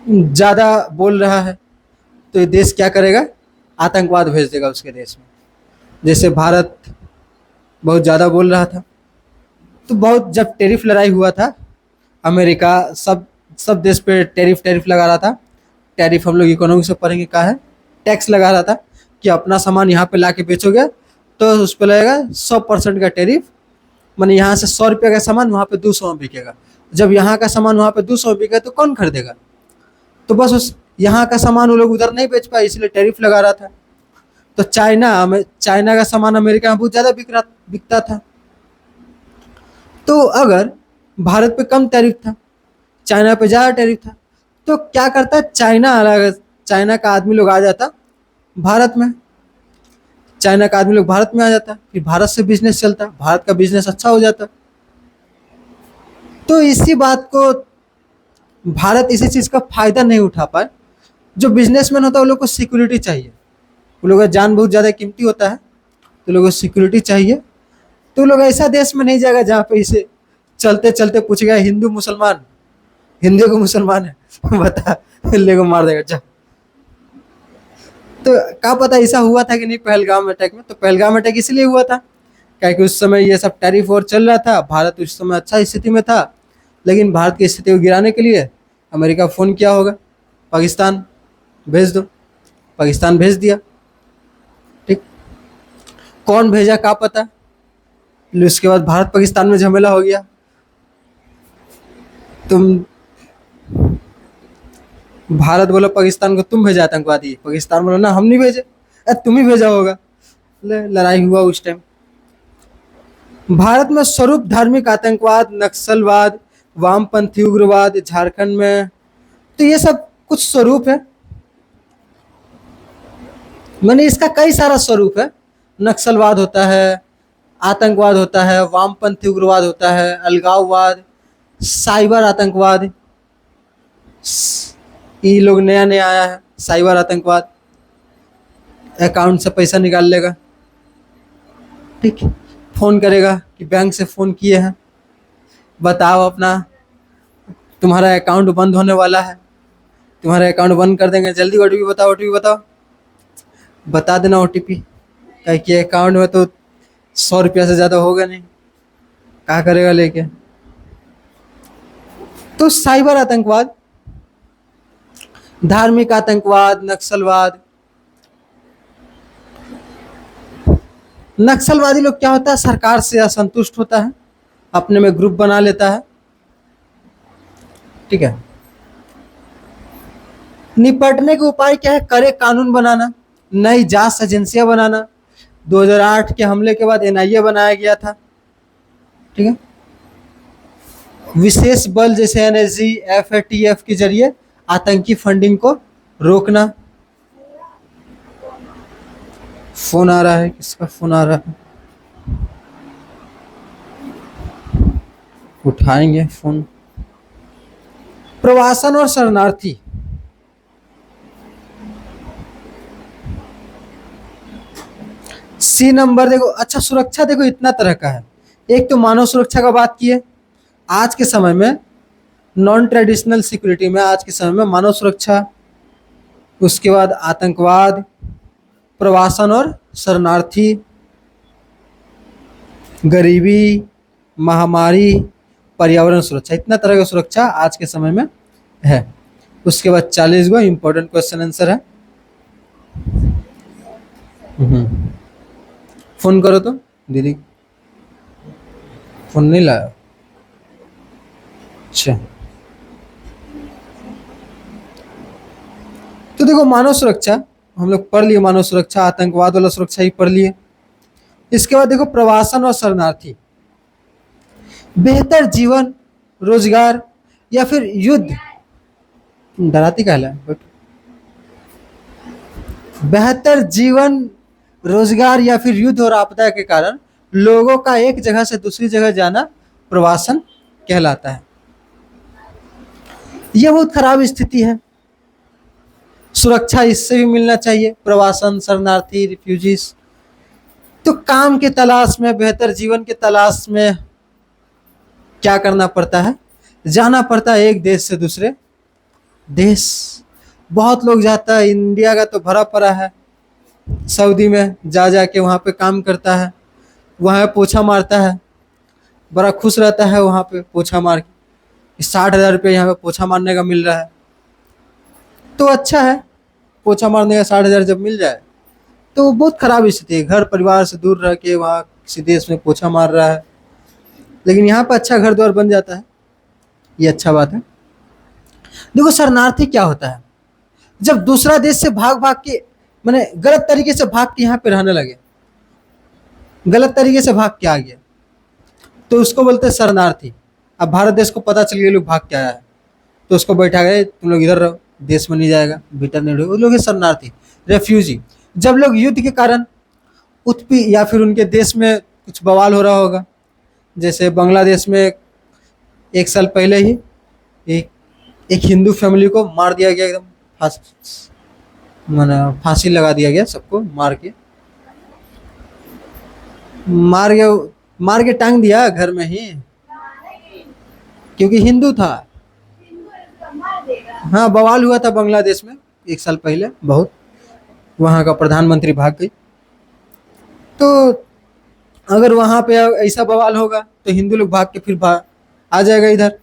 ज्यादा बोल रहा है तो ये देश क्या करेगा, आतंकवाद भेज देगा उसके देश में। जैसे भारत बहुत ज्यादा बोल रहा था, तो बहुत, जब टैरिफ लड़ाई हुआ था, अमेरिका सब देश पे टैरिफ लगा रहा था। टैरिफ हम लोग इकोनॉमिक्स में पढ़ेंगे, क्या है, टैक्स लगा रहा था कि अपना सामान यहाँ पे ला के बेचोगे तो उस पर लगेगा 100% का टैरिफ, माने यहाँ से 100 रुपये का सामान वहाँ पे 200 में बिकेगा। जब यहाँ का सामान वहाँ पे 200 में बिकेगा तो कौन खरीदेगा, तो बस उस यहाँ का सामान वो लोग उधर नहीं बेच पाए, इसलिए टैरिफ लगा रहा था। तो चाइना का सामान अमेरिका में बहुत ज़्यादा बिकता था। तो अगर भारत पे कम टैरिफ था, चाइना पे ज़्यादा टैरिफ था, तो क्या करता, चाइना का आदमी लोग आ जाता भारत में, चाइना का आदमी लोग भारत में आ जाता, फिर भारत से बिजनेस चलता, भारत का बिजनेस अच्छा हो जाता। तो इसी बात को भारत इसी चीज़ का फायदा नहीं उठा पाए। जो बिजनेसमैन होता है वो लोग को सिक्योरिटी चाहिए, वो लोग का जान बहुत ज़्यादा कीमती होता है, तो लोगों को सिक्योरिटी चाहिए। तो लोग ऐसा देश में नहीं जाएगा जहाँ पे इसे चलते चलते पूछेगा हिंदू मुसलमान, हिंदू को मुसलमान है बता, ले को मार देगा जा। तो क्या पता ऐसा हुआ था कि नहीं पहलगाम अटैक में। तो पहलगाम अटैक इसलिए हुआ था क्योंकि उस समय ये सब टैरिफ और चल रहा था, भारत उस समय अच्छा स्थिति में था, लेकिन भारत की स्थिति को गिराने के लिए अमेरिका फ़ोन किया होगा, पाकिस्तान भेज दो, पाकिस्तान भेज दिया, ठीक। कौन भेजा क्या पता, उसके बाद भारत पाकिस्तान में झमेला हो गया। तुम, भारत बोला पाकिस्तान को तुम भेजा आतंकवादी, पाकिस्तान बोला ना हम नहीं भेजे, तुम ही भेजा होगा, लड़ाई हुआ उस टाइम। भारत में स्वरूप धार्मिक आतंकवाद, नक्सलवाद, वामपंथी उग्रवाद झारखंड में, तो ये सब कुछ स्वरूप है, मैंने इसका कई सारा स्वरूप है। नक्सलवाद होता है, आतंकवाद होता है, वामपंथी उग्रवाद होता है, अलगाववाद, साइबर आतंकवाद, ये लोग नया नया आया है साइबर आतंकवाद, अकाउंट से पैसा निकाल लेगा, ठीक, फ़ोन करेगा कि बैंक से फ़ोन किए हैं, बताओ अपना, तुम्हारा अकाउंट बंद होने वाला है, तुम्हारा अकाउंट बंद कर देंगे, जल्दी ओटीपी बताओ, ओटीपी बताओ। बता देना ओटीपी, क्या कि अकाउंट में तो 100 रुपया से ज़्यादा होगा नहीं, क्या करेगा लेके। तो साइबर आतंकवाद, धार्मिक आतंकवाद, नक्सलवाद। नक्सलवादी लोग क्या होता है, सरकार से असंतुष्ट होता है, अपने में ग्रुप बना लेता है, ठीक है। निपटने के उपाय क्या है, कड़े कानून बनाना, नई जांच एजेंसियां बनाना। 2008 के हमले के बाद एनआईए बनाया गया था, ठीक है। विशेष बल जैसे एनएसजी, एफएटीएफ के जरिए आतंकी फंडिंग को रोकना। फोन आ रहा है, किसका फोन आ रहा है, उठाएंगे फोन। प्रवासन और शरणार्थी, सी नंबर देखो। अच्छा, सुरक्षा देखो इतना तरह का है। एक तो मानव सुरक्षा का बात की है, आज के समय में नॉन ट्रेडिशनल सिक्योरिटी में, आज के समय में मानव सुरक्षा, उसके बाद आतंकवाद, प्रवासन और शरणार्थी, गरीबी, महामारी, पर्यावरण सुरक्षा, इतना तरह की सुरक्षा आज के समय में है। उसके बाद 40 गो इंपॉर्टेंट क्वेश्चन आंसर है। फोन करो तो दीदी, फोन नहीं लाया, अच्छा। तो देखो मानव सुरक्षा हम लोग पढ़ लिए, मानव सुरक्षा, आतंकवाद वाला सुरक्षा ही पढ़ लिए। इसके बाद देखो प्रवासन और शरणार्थी, बेहतर जीवन, रोजगार या फिर युद्ध, डराती कहला है, बेहतर जीवन, रोजगार या फिर युद्ध और आपदा के कारण लोगों का एक जगह से दूसरी जगह जाना प्रवासन कहलाता है। यह बहुत खराब स्थिति है, सुरक्षा इससे भी मिलना चाहिए, प्रवासन, शरणार्थी, रिफ्यूजीज। तो काम के तलाश में, बेहतर जीवन के तलाश में क्या करना पड़ता है, जाना पड़ता है एक देश से दूसरे देश। बहुत लोग जाता है, इंडिया का तो भरा पड़ा है, सऊदी में जा जा के वहाँ पे काम करता है, वहाँ पोछा मारता है, बड़ा खुश रहता है वहाँ पे पोछा मार के। 60,000 रुपये यहाँ पे पोछा मारने का मिल रहा है, तो अच्छा है, पोछा मारने का 60,000 जब मिल जाए तो बहुत खराब स्थिति है। घर परिवार से दूर रह के वहाँ किसी देश में पोछा मार रहा है, लेकिन यहाँ पर अच्छा घर द्वार बन जाता है, ये अच्छा बात है। देखो शरणार्थी क्या होता है, जब दूसरा देश से भाग भाग के, मैंने गलत तरीके से भाग के यहाँ पे रहने लगे, गलत तरीके से भाग के आ गया, तो उसको बोलते हैं शरणार्थी। अब भारत देश को पता चल गया लोग भाग के आया है, तो उसको बैठा गए, तुम लोग इधर रहो, देश में नहीं जाएगा, भीतर नहीं रहो, वो लोग शरणार्थी, रेफ्यूजी। जब लोग युद्ध के कारण उत्पी या फिर उनके देश में कुछ बवाल हो रहा होगा, जैसे बांग्लादेश में एक साल पहले ही एक हिंदू फैमिली को मार दिया गया, एकदम फांसी लगा दिया गया, सबको मार के टांग दिया घर में ही, क्योंकि हिंदू था। हाँ, बवाल हुआ था बांग्लादेश में एक साल पहले बहुत, वहाँ का प्रधानमंत्री भाग गई। तो अगर वहाँ पे ऐसा बवाल होगा तो हिंदू लोग भाग के फिर आ जाएगा इधर।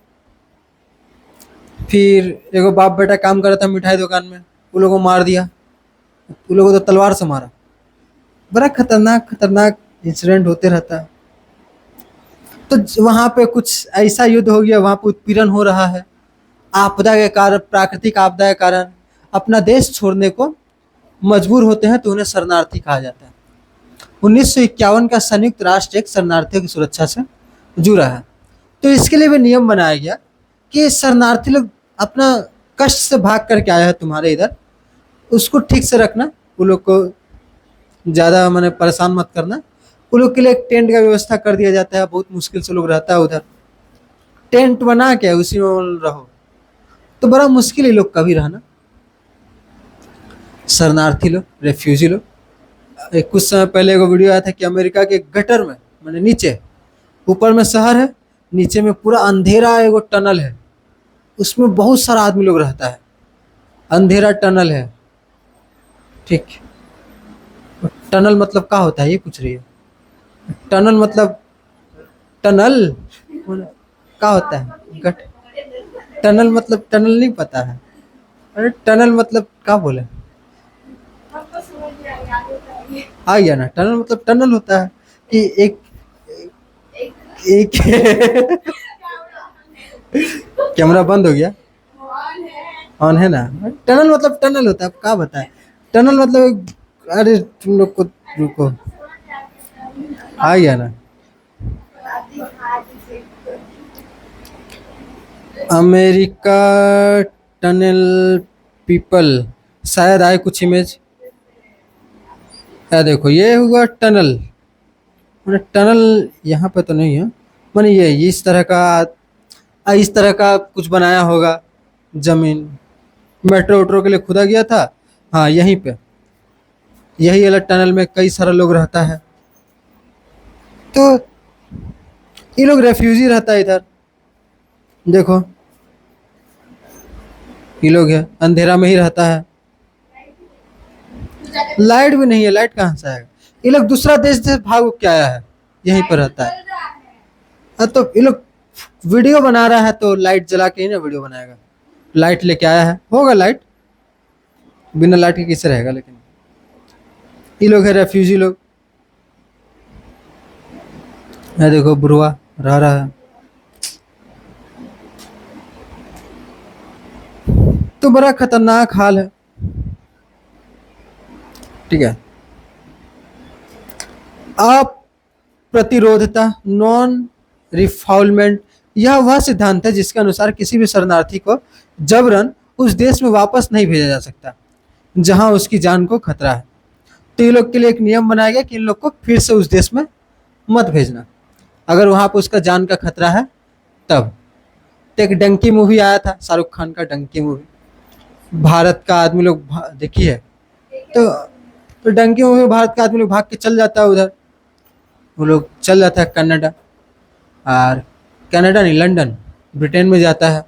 फिर एगो बाप बेटा काम कर रहा था मिठाई दुकान में, उन लोगों को मार दिया, उन लोगों को तो तलवार से मारा। बड़ा खतरनाक खतरनाक इंसिडेंट होते रहता है। तो वहाँ पे कुछ ऐसा युद्ध हो गया, वहाँ पे उत्पीड़न हो रहा है, आपदा के कारण, प्राकृतिक आपदा के कारण अपना देश छोड़ने को मजबूर होते हैं, तो उन्हें शरणार्थी कहा जाता है। 1951 का संयुक्त राष्ट्र एक शरणार्थियों की सुरक्षा से जुड़ा है, तो इसके लिए भी नियम बनाया गया कि शरणार्थी लोग अपना कष्ट से भाग करके आया है तुम्हारे इधर, उसको ठीक से रखना, उन लोग को ज़्यादा मैंने परेशान मत करना। उन लोग के लिए एक टेंट का व्यवस्था कर दिया जाता है, बहुत मुश्किल से लोग रहता है उधर, टेंट बना के उसी में रहो, तो बड़ा मुश्किल है लोग का भी रहना। शरणार्थी लोग, रेफ्यूजी लोग, एक कुछ समय पहले एगो वीडियो आया था कि अमेरिका के गटर में, माने नीचे, ऊपर में शहर है, नीचे में पूरा अंधेरा एगो टनल है, उसमें बहुत सारा आदमी लोग रहता है, अंधेरा टनल है। ठीक, टनल मतलब क्या होता है ये पूछ रही है? टनल मतलब टनल क्या होता है? गट टनल मतलब टनल नहीं पता है? अरे टनल मतलब क्या बोले? आ गया ना, टनल मतलब टनल होता है कि एक एक कैमरा बंद हो गया, ऑन है ना। टनल मतलब टनल होता है, अब क्या बताए? टनल मतलब अरे तुम लोग को, रुको, आ गया ना। अमेरिका टनल पीपल, शायद आए कुछ इमेज। है देखो, ये हुआ टनल, मैंने टनल यहाँ पे तो नहीं है, मैंने ये इस तरह का कुछ बनाया होगा जमीन, मेट्रो वेट्रो के लिए खुदा गया था। हाँ यहीं पे, यही वाला टनल में कई सारे लोग रहता है। तो ये लोग रेफ्यूजी रहता है इधर, देखो ये लोग है, अंधेरा में ही रहता है, लाइट भी नहीं है, लाइट कहाँ से आएगा? ये लोग दूसरा देश से भाग के आया है, यहीं पर रहता है। हाँ तो ये लोग वीडियो बना रहा है तो लाइट जला के ही ना वीडियो बनाएगा, लाइट लेके आया है, होगा लाइट, बिना लाइट के कैसे रहेगा? लेकिन ये लोग है रेफ्यूजी लोग, है देखो बुरुआ रह रहा है। तो बड़ा खतरनाक हाल है, ठीक है। अप्रतिरोधता, नॉन रिफाउलमेंट, यह वह सिद्धांत है जिसके अनुसार किसी भी शरणार्थी को जबरन उस देश में वापस नहीं भेजा जा सकता जहां उसकी जान को खतरा है। तो ये लोग के लिए एक नियम बनाया गया कि इन लोग को फिर से उस देश में मत भेजना, अगर वहां पर उसका जान का खतरा है तब। तो एक डंकी मूवी आया था, शाहरुख खान का डंकी मूवी, भारत का आदमी लोग देखी है? तो डंकी मूवी में भारत का आदमी लोग भाग के चल जाता है उधर, वो लोग चल जाता है कनाडा, और कनाडा नहीं, लंदन, ब्रिटेन में जाता है,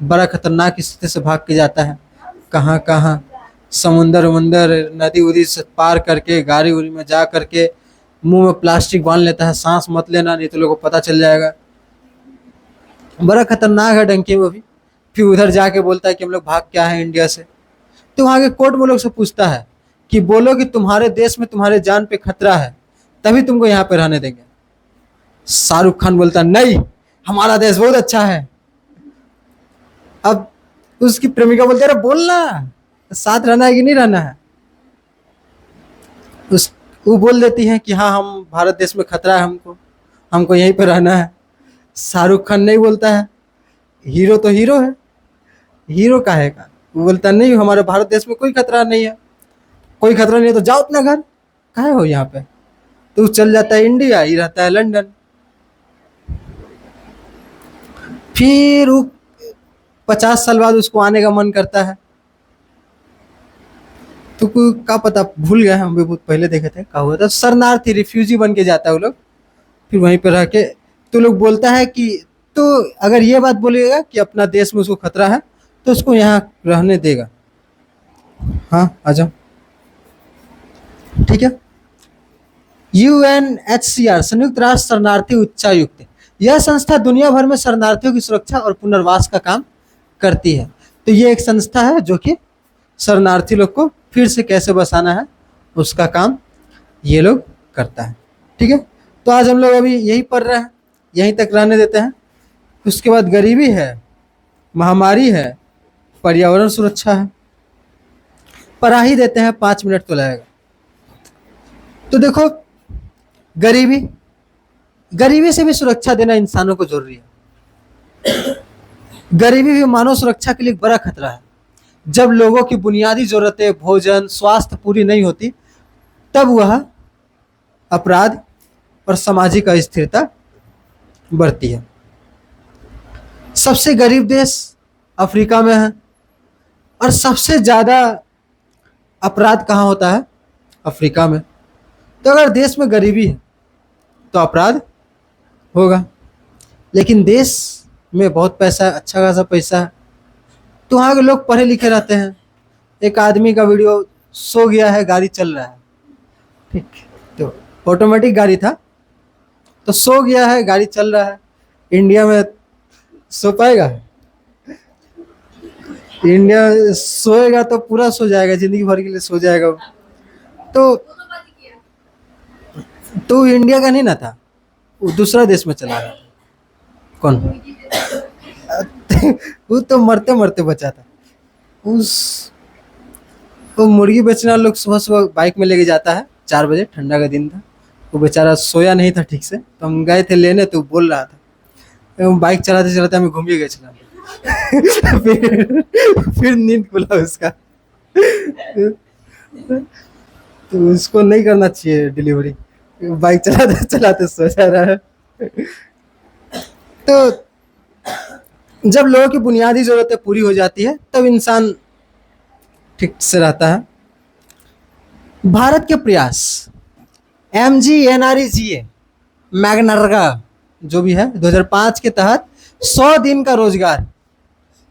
बड़ा खतरनाक स्थिति से भाग के जाता है, कहाँ कहाँ समुंदर वमुंदर नदी उदी से पार करके, गाड़ी उड़ी में जा करके मुंह में प्लास्टिक बांध लेता है, सांस मत लेना नहीं तो लोगों को पता चल जाएगा। बड़ा खतरनाक है डंकी मूवी। फिर उधर जाके बोलता है कि हम लोग भाग के आए हैं इंडिया से। तो वहाँ के कोर्ट में लोग से पूछता है कि बोलो कि तुम्हारे देश में तुम्हारे जान पे खतरा है, तभी तुमको यहाँ पे रहने देंगे। शाहरुख खान बोलता नहीं, हमारा देश बहुत अच्छा है। अब उसकी प्रेमिका बोलती है अरे बोलना, साथ रहना है कि नहीं रहना है? उस वो बोल देती है कि हाँ हम, भारत देश में खतरा है हमको, हमको यहीं पे रहना है। शाहरुख खान नहीं बोलता है, हीरो तो हीरो है, हीरो काहे का? वो बोलता नहीं, हमारे भारत देश में कोई खतरा नहीं है, कोई खतरा नहीं है तो जाओ अपना घर, काहे हो यहाँ पे? तो चल जाता है इंडिया, ही रहता है लंदन। फिर वो 50 साल बाद उसको आने का मन करता है, तो कोई क्या पता, भूल गए, हम भी बहुत पहले देखे थे क्या हुआ था। शरणार्थी रिफ्यूजी बन के जाता है वो लोग, फिर वहीं पे रह के, तो लोग बोलता है कि, तो अगर ये बात बोलेगा कि अपना देश में उसको खतरा है तो उसको यहाँ रहने देगा। हाँ आ जाओ, ठीक है। UNHCR, संयुक्त राष्ट्र शरणार्थी उच्चायुक्त, यह संस्था दुनिया भर में शरणार्थियों की सुरक्षा और पुनर्वास का काम करती है। तो ये एक संस्था है जो कि शरणार्थी लोग को फिर से कैसे बसाना है उसका काम ये लोग करता है, ठीक है। तो आज हम लोग अभी यही पढ़ रहे हैं, यहीं तक रहने देते हैं। उसके बाद गरीबी है, महामारी है, पर्यावरण सुरक्षा है, पढ़ा ही देते हैं, 5 मिनट तो लगेगा। तो देखो, गरीबी, गरीबी से भी सुरक्षा देना इंसानों को जरूरी है। गरीबी भी मानव सुरक्षा के लिए एक बड़ा खतरा है। जब लोगों की बुनियादी जरूरतें, भोजन, स्वास्थ्य पूरी नहीं होती, तब वह अपराध और सामाजिक अस्थिरता बढ़ती है। सबसे गरीब देश अफ्रीका में है, और सबसे ज्यादा अपराध कहाँ होता है? अफ्रीका में। तो अगर देश में गरीबी है तो अपराध होगा, लेकिन देश में बहुत पैसा है, अच्छा खासा पैसा है, तो वहाँ के लोग पढ़े लिखे रहते हैं। एक आदमी का वीडियो, सो गया है, गाड़ी चल रहा है, ठीक, तो ऑटोमेटिक गाड़ी था, तो सो गया है, गाड़ी चल रहा है। इंडिया में सो पाएगा? इंडिया सोएगा तो पूरा सो जाएगा, जिंदगी भर के लिए सो जाएगा वो। तो इंडिया का नहीं ना था, वो दूसरा देश में चला गया। कौन? वो तो मरते मरते बचा था। उस वो मुर्गी बेचने वाला लोग सुबह सुबह बाइक में लेके जाता है, 4 बजे, ठंडा का दिन था, वो बेचारा सोया नहीं था ठीक से, तो हम गए थे लेने, तो बोल रहा था, बाइक चलाते चलाते हमें घूमिए गए चला। फिर नींद खुला उसका। तो उसको नहीं करना चाहिए डिलीवरी, बाइक चलाते चलाते सो जा रहा है। तो जब लोगों की बुनियादी जरूरतें पूरी हो जाती है तब इंसान ठीक से रहता है। भारत के प्रयास MGNREGA मैग्नरेगा जो भी है 2005 के तहत 100 दिन का रोजगार,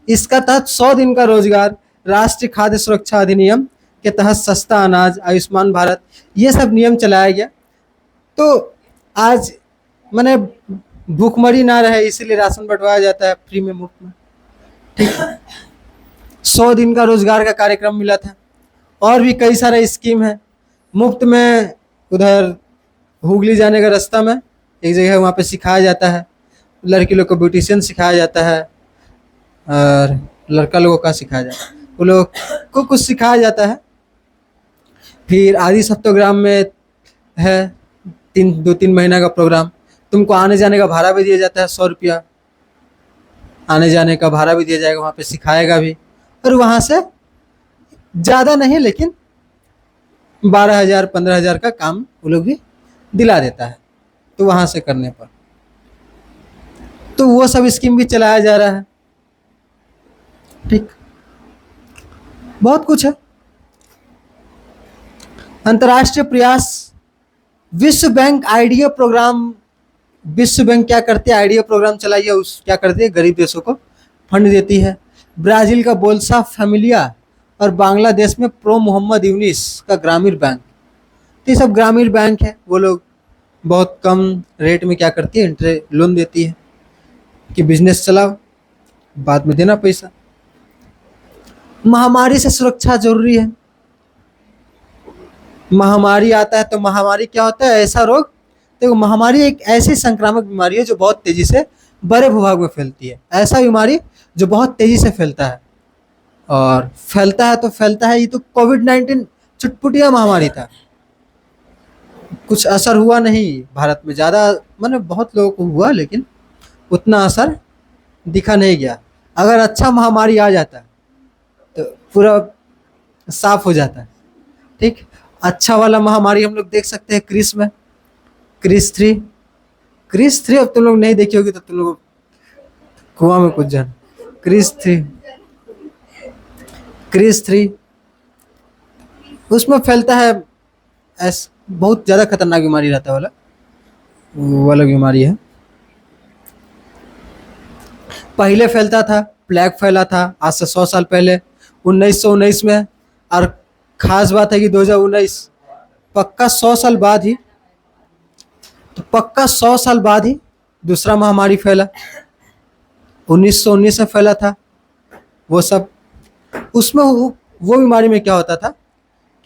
इसका तहत 100 दिन का रोजगार, राष्ट्रीय खाद्य सुरक्षा अधिनियम के तहत सस्ता अनाज, आयुष्मान भारत, ये सब नियम चलाया गया। तो आज मैंने भूखमरी ना रहे इसीलिए राशन बंटवाया जाता है फ्री में, मुफ्त में, ठीक। 100 दिन का रोजगार का कार्यक्रम मिला था, और भी कई सारे स्कीम है मुफ्त में। उधर हुगली जाने का रास्ता में एक जगह है, वहाँ पे सिखाया जाता है, लड़की लोग को ब्यूटिशियन सिखाया जाता है, और लड़का लोगों का सिखाया जाता है, वो लोग को कुछ सिखाया जाता है। फिर आदि सप्तग्राम में है 2-3 महीना का प्रोग्राम, तुमको आने जाने का भाड़ा भी दिया जाता है, 100 रुपया आने जाने का भाड़ा भी दिया जाएगा, वहाँ पे सिखाएगा भी, और वहाँ से ज़्यादा नहीं लेकिन 12,000-15,000 का काम वो लोग भी दिला देता है, तो वहाँ से करने पर तो वो सब स्कीम भी चलाया जा रहा है, ठीक। बहुत कुछ है। अंतर्राष्ट्रीय प्रयास, विश्व बैंक आईडीए प्रोग्राम, विश्व बैंक क्या करती है, आईडीए प्रोग्राम चलाइए, उस क्या करती है, गरीब देशों को फंड देती है। ब्राजील का बोल्सा फैमिलिया और बांग्लादेश में प्रो मोहम्मद यूनिस का ग्रामीण बैंक, तो ये सब ग्रामीण बैंक है, वो लोग बहुत कम रेट में क्या करती है, इंटरेस्ट लोन देती है कि बिजनेस चलाओ, बाद में देना पैसा। महामारी से सुरक्षा जरूरी है। महामारी आता है तो महामारी क्या होता है, ऐसा रोग, देखो महामारी एक ऐसी संक्रामक बीमारी है जो बहुत तेजी से बड़े भूभाग में फैलती है, ऐसा बीमारी जो बहुत तेजी से फैलता है, और फैलता है तो फैलता है। ये तो कोविड-19 चुटपुटिया महामारी था, कुछ असर हुआ नहीं भारत में ज़्यादा, मतलब बहुत लोगों को हुआ लेकिन उतना असर दिखा नहीं गया। अगर अच्छा महामारी आ जाता तो पूरा साफ हो जाता है, ठीक। अच्छा वाला महामारी हम लोग देख सकते हैं क्रिस में, क्रिस 3 अब तुम लोग नहीं देखी होगी तो तुम लोग कुआं में कुछ जान। क्रिस 3 उसमें फैलता है, बहुत ज़्यादा खतरनाक बीमारी रहता है, वाला बीमारी है। पहले फैलता था, प्लेग फैला था आज से 100 साल पहले 1919 में, और खास बात है कि 2019 पक्का 100 साल बाद ही, तो पक्का 100 साल बाद ही दूसरा महामारी फैला, 1919 में फैला था वो सब। उसमें वो बीमारी में क्या होता था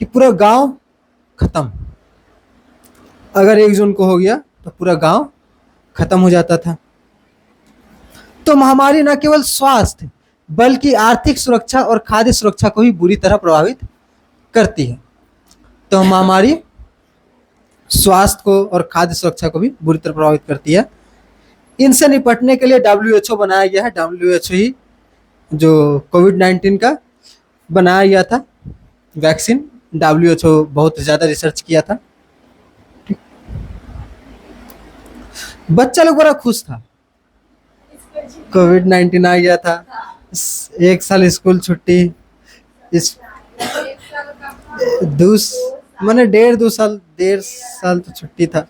कि पूरा गांव खत्म, अगर 1 जून को हो गया तो पूरा गांव खत्म हो जाता था। तो महामारी न केवल स्वास्थ्य बल्कि आर्थिक सुरक्षा और खाद्य सुरक्षा को भी बुरी तरह प्रभावित करती है। तो महामारी स्वास्थ्य को और खाद्य सुरक्षा को भी बुरी तरह प्रभावित करती है। इनसे निपटने के लिए WHO बनाया गया है, WHO ही जो कोविड-19 का बनाया गया था वैक्सीन, WHO बहुत ज़्यादा रिसर्च किया था। बच्चा लोग बड़ा खुश था, कोविड-19 आ गया था, 1 साल स्कूल छुट्टी, इस मैंने 1.5-2 साल 1.5 साल तो छुट्टी था।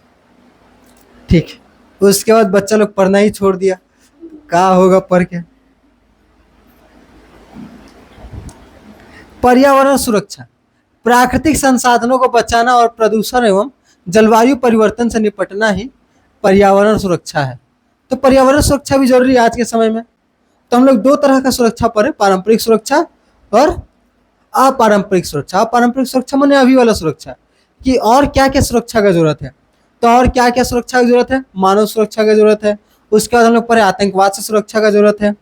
ठीक है, उसके बाद बच्चा लोग पढ़ना ही छोड़ दिया, क्या होगा पढ़ के। पर्यावरण सुरक्षा, प्राकृतिक संसाधनों को बचाना और प्रदूषण एवं जलवायु परिवर्तन से निपटना ही पर्यावरण सुरक्षा है। तो पर्यावरण सुरक्षा भी जरूरी है आज के समय में। तो हम लोग 2 तरह का सुरक्षा पढ़े, पारंपरिक सुरक्षा और अपारंपरिक सुरक्षा। अपारंपरिक सुरक्षा माने अभी वाला सुरक्षा, कि और क्या क्या सुरक्षा का जरूरत है। तो और क्या क्या सुरक्षा की जरूरत है, मानव सुरक्षा की जरूरत है। उसके बाद हम लोग पढ़े आतंकवाद से सुरक्षा का जरूरत है।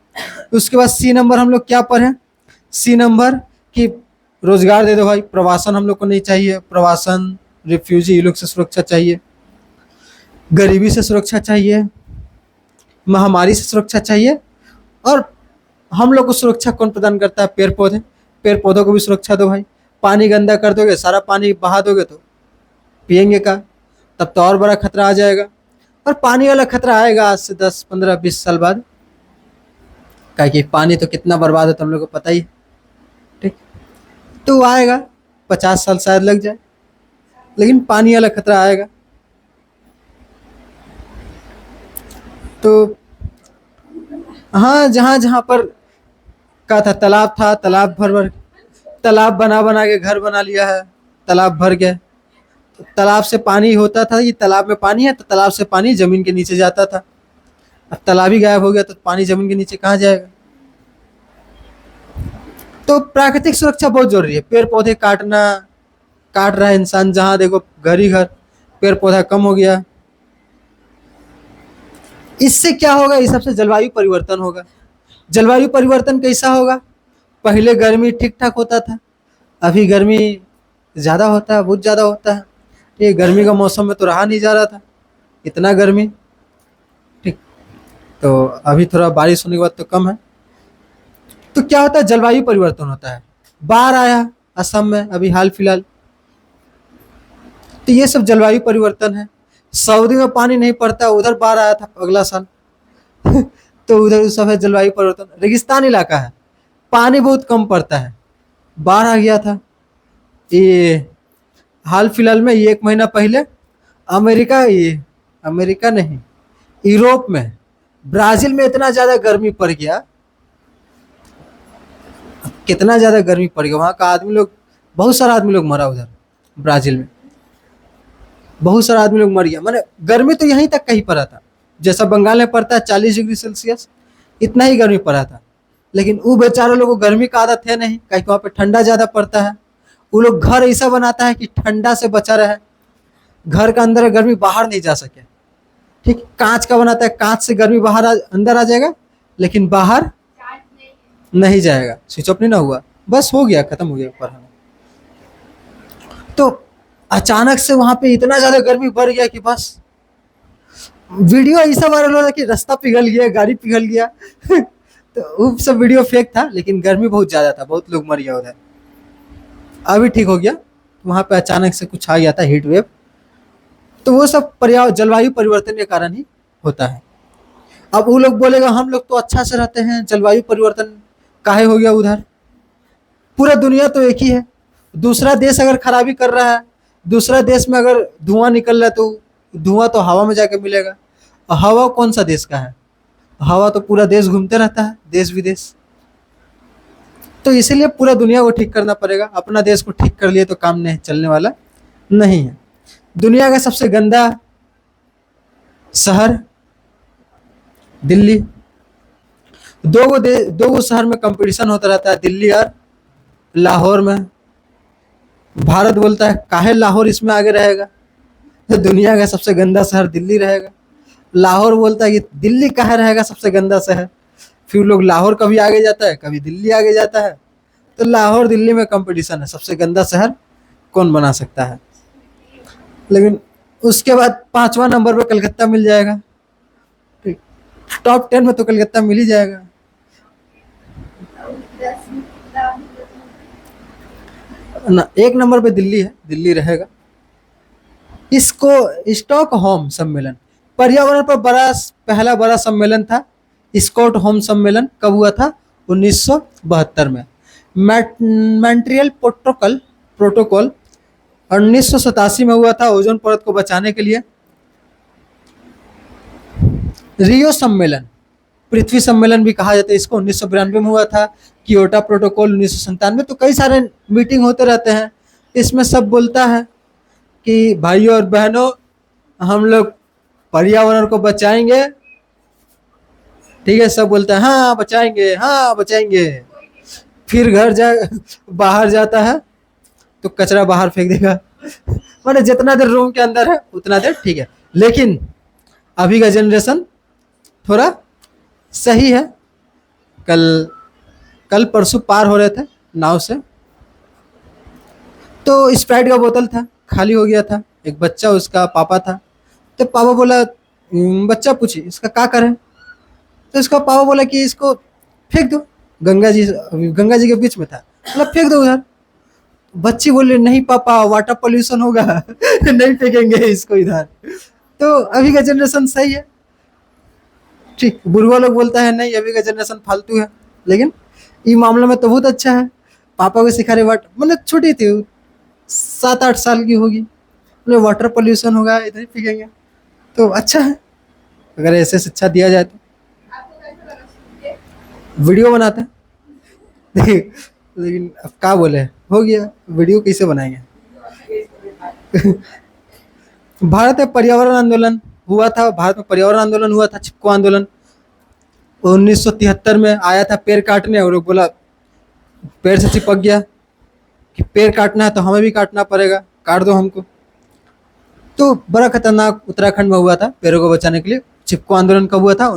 उसके बाद सी नंबर हम लोग क्या पढ़े, सी नंबर कि रोजगार दे दो भाई, प्रवासन हम लोग को नहीं चाहिए, प्रवासन रिफ्यूजी ये लोग से सुरक्षा चाहिए, गरीबी से सुरक्षा चाहिए, महामारी से सुरक्षा चाहिए। और हम लोग को सुरक्षा कौन प्रदान करता है, पेड़ पौधे, पेड़ पौधों को भी सुरक्षा दो भाई। पानी गंदा कर दोगे, सारा पानी बहा दोगे तो पियेंगे का, तब तो और बड़ा खतरा आ जाएगा। और पानी वाला खतरा आएगा आज से 10-15-20 साल बाद, क्या कि पानी तो कितना बर्बाद है तो हम लोग को पता ही है। ठीक, तो वो आएगा, 50 साल शायद लग जाए, लेकिन पानी वाला खतरा आएगा। तो हाँ, जहाँ जहाँ पर का था, तालाब भर तालाब बना बना के घर बना लिया है, तालाब भर गए। तो तालाब से पानी होता था, ये तालाब में पानी है तो तालाब से पानी जमीन के नीचे जाता था। अब तालाब ही गायब हो गया तो पानी जमीन के नीचे कहाँ जाएगा। तो प्राकृतिक सुरक्षा बहुत जरूरी है। पेड़ पौधे काट रहा है इंसान, जहाँ देखो घर ही घर, पेड़ पौधा कम हो गया। इससे क्या होगा, इस सबसे जलवायु परिवर्तन होगा। जलवायु परिवर्तन कैसा होगा, पहले गर्मी ठीक ठाक होता था, अभी गर्मी ज़्यादा होता है, बहुत ज़्यादा होता है। ये गर्मी का मौसम में तो रहा नहीं जा रहा था इतना गर्मी। ठीक, तो अभी थोड़ा बारिश होने के बाद तो कम है। तो क्या होता है, जलवायु परिवर्तन होता है। बाढ़ आया असम में अभी हाल फिलहाल, तो ये सब जलवायु परिवर्तन है। सऊदी में पानी नहीं पड़ता, उधर बाढ़ आया था अगला साल तो उधर सब है जलवायु परिवर्तन। रेगिस्तान इलाका है, पानी बहुत कम पड़ता है, बाढ़ आ गया था। ये हाल फिलहाल में, ये 1 महीना पहले अमेरिका नहीं, यूरोप में, ब्राजील में इतना ज़्यादा गर्मी पड़ गया, कितना ज़्यादा गर्मी पड़ गया, वहाँ का आदमी लोग, बहुत सारा आदमी लोग मरा उधर ब्राज़ील में, बहुत सारा आदमी लोग मर गया। माने गर्मी तो यहीं तक कहीं पड़ा था, जैसा बंगाल में पड़ता है 40 डिग्री सेल्सियस, इतना ही गर्मी पड़ा था। लेकिन वो बेचारे लोगों को गर्मी का आदत है नहीं, कहीं वहाँ पे ठंडा ज़्यादा पड़ता है। वो लोग घर ऐसा बनाता है कि ठंडा से बचा रहे, घर का अंदर गर्मी बाहर नहीं जा सके। ठीक, कांच का बनाता है, कांच से गर्मी अंदर आ जाएगा, लेकिन बाहर नहीं जाएगा। स्विच ऑफ नहीं ना हुआ, बस हो गया, खत्म हो गया पढ़ाना। तो अचानक से वहां पे इतना ज्यादा गर्मी बढ़ गया कि बस वीडियो ऐसा वायरल हो रहा कि रास्ता पिघल गया, गाड़ी पिघल गया तो वो सब वीडियो फेक था, लेकिन गर्मी बहुत ज्यादा था, बहुत लोग मर गया उधर। अभी ठीक हो गया, वहां पे अचानक से कुछ आ गया था, हीट वेव। तो वो सब जलवायु परिवर्तन के कारण ही होता है। अब वो लोग बोलेगा हम लोग तो अच्छा से रहते हैं, जलवायु परिवर्तन काहे हो गया उधर। पूरा दुनिया तो एक ही है, दूसरा देश अगर खराबी कर रहा है, दूसरा देश में अगर धुआं निकल रहा है तो धुआं तो हवा में जाके मिलेगा। और हवा कौन सा देश का है, हवा तो पूरा देश घूमते रहता है, देश विदेश। तो इसीलिए पूरा दुनिया को ठीक करना पड़ेगा, अपना देश को ठीक कर लिए तो काम नहीं चलने वाला नहीं है। दुनिया का सबसे गंदा शहर दिल्ली, दो शहर में कंपटीशन होता रहता है, दिल्ली और लाहौर में। भारत बोलता है काहे लाहौर इसमें आगे रहेगा, तो दुनिया का सबसे गंदा शहर दिल्ली रहेगा। लाहौर बोलता है कि दिल्ली काहे रहेगा सबसे गंदा शहर, फिर लोग लाहौर कभी आगे जाता है, कभी दिल्ली आगे जाता है। तो लाहौर दिल्ली में कंपटीशन है, सबसे गंदा शहर कौन बना सकता है। लेकिन उसके बाद 5वां नंबर पर कलकत्ता मिल जाएगा, टॉप 10 में तो कलकत्ता मिल ही जाएगा। ना, 1 नंबर पे दिल्ली है, दिल्ली रहेगा। इसको स्टॉकहोम सम्मेलन, पर्यावरण पर पहला बड़ा सम्मेलन था स्टॉकहोम सम्मेलन, कब हुआ था, 1972 में। मॉन्ट्रियल प्रोटोकॉल और 1987 में हुआ था ओजोन परत को बचाने के लिए रियो सम्मेलन, पृथ्वी सम्मेलन भी कहा जाता है इसको, 1992 में हुआ था। Kyoto protocol 1997। तो कई सारे मीटिंग होते रहते हैं, इसमें सब बोलता है कि भाइयों और बहनों हम लोग पर्यावरण को बचाएंगे, ठीक है। सब बोलता है हाँ बचाएंगे, हाँ बचाएंगे। फिर बाहर जाता है तो कचरा बाहर फेंक देगा। माने जितना देर रूम के अंदर है उतना देर ठीक है, लेकिन अभी का जनरेशन थोड़ा सही है। कल परसों पार हो रहे थे नाव से, तो स्प्राइट का बोतल था, खाली हो गया था। एक बच्चा, उसका पापा था, तो पापा बोला, बच्चा पूछे इसका क्या करें, तो इसका पापा बोला कि इसको फेंक दो, गंगा जी के बीच में था, मतलब फेंक दो उधर। बच्ची बोले नहीं पापा वाटर पोल्यूशन होगा नहीं फेंकेंगे इसको इधर। तो अभी का जनरेशन सही है, ठीक। बुढ़वा लोग बोलता है नहीं अभी का जनरेशन फालतू है, लेकिन ये मामले में तो बहुत अच्छा है। पापा को सिखा रहे वाटर, मतलब छोटी थी 7-8 साल की होगी, मतलब वाटर पोल्यूशन होगा इधर ही फेंकेंगे, तो अच्छा है अगर ऐसे शिक्षा दिया जाए तो। वीडियो बनाते हैं लेकिन अब क्या बोले, हो गया, वीडियो कैसे बनाएंगे भारत में पर्यावरण आंदोलन हुआ था, भारत में पर्यावरण आंदोलन हुआ था, चिपको आंदोलन 1973 में आया था पेड़ काटने, और बोला पेड़ से चिपक गया कि पेड़ काटना है तो हमें भी काटना पड़ेगा, काट दो हमको। तो बड़ा खतरनाक उत्तराखंड में हुआ था पेड़ों को बचाने के लिए। चिपको आंदोलन कब हुआ था?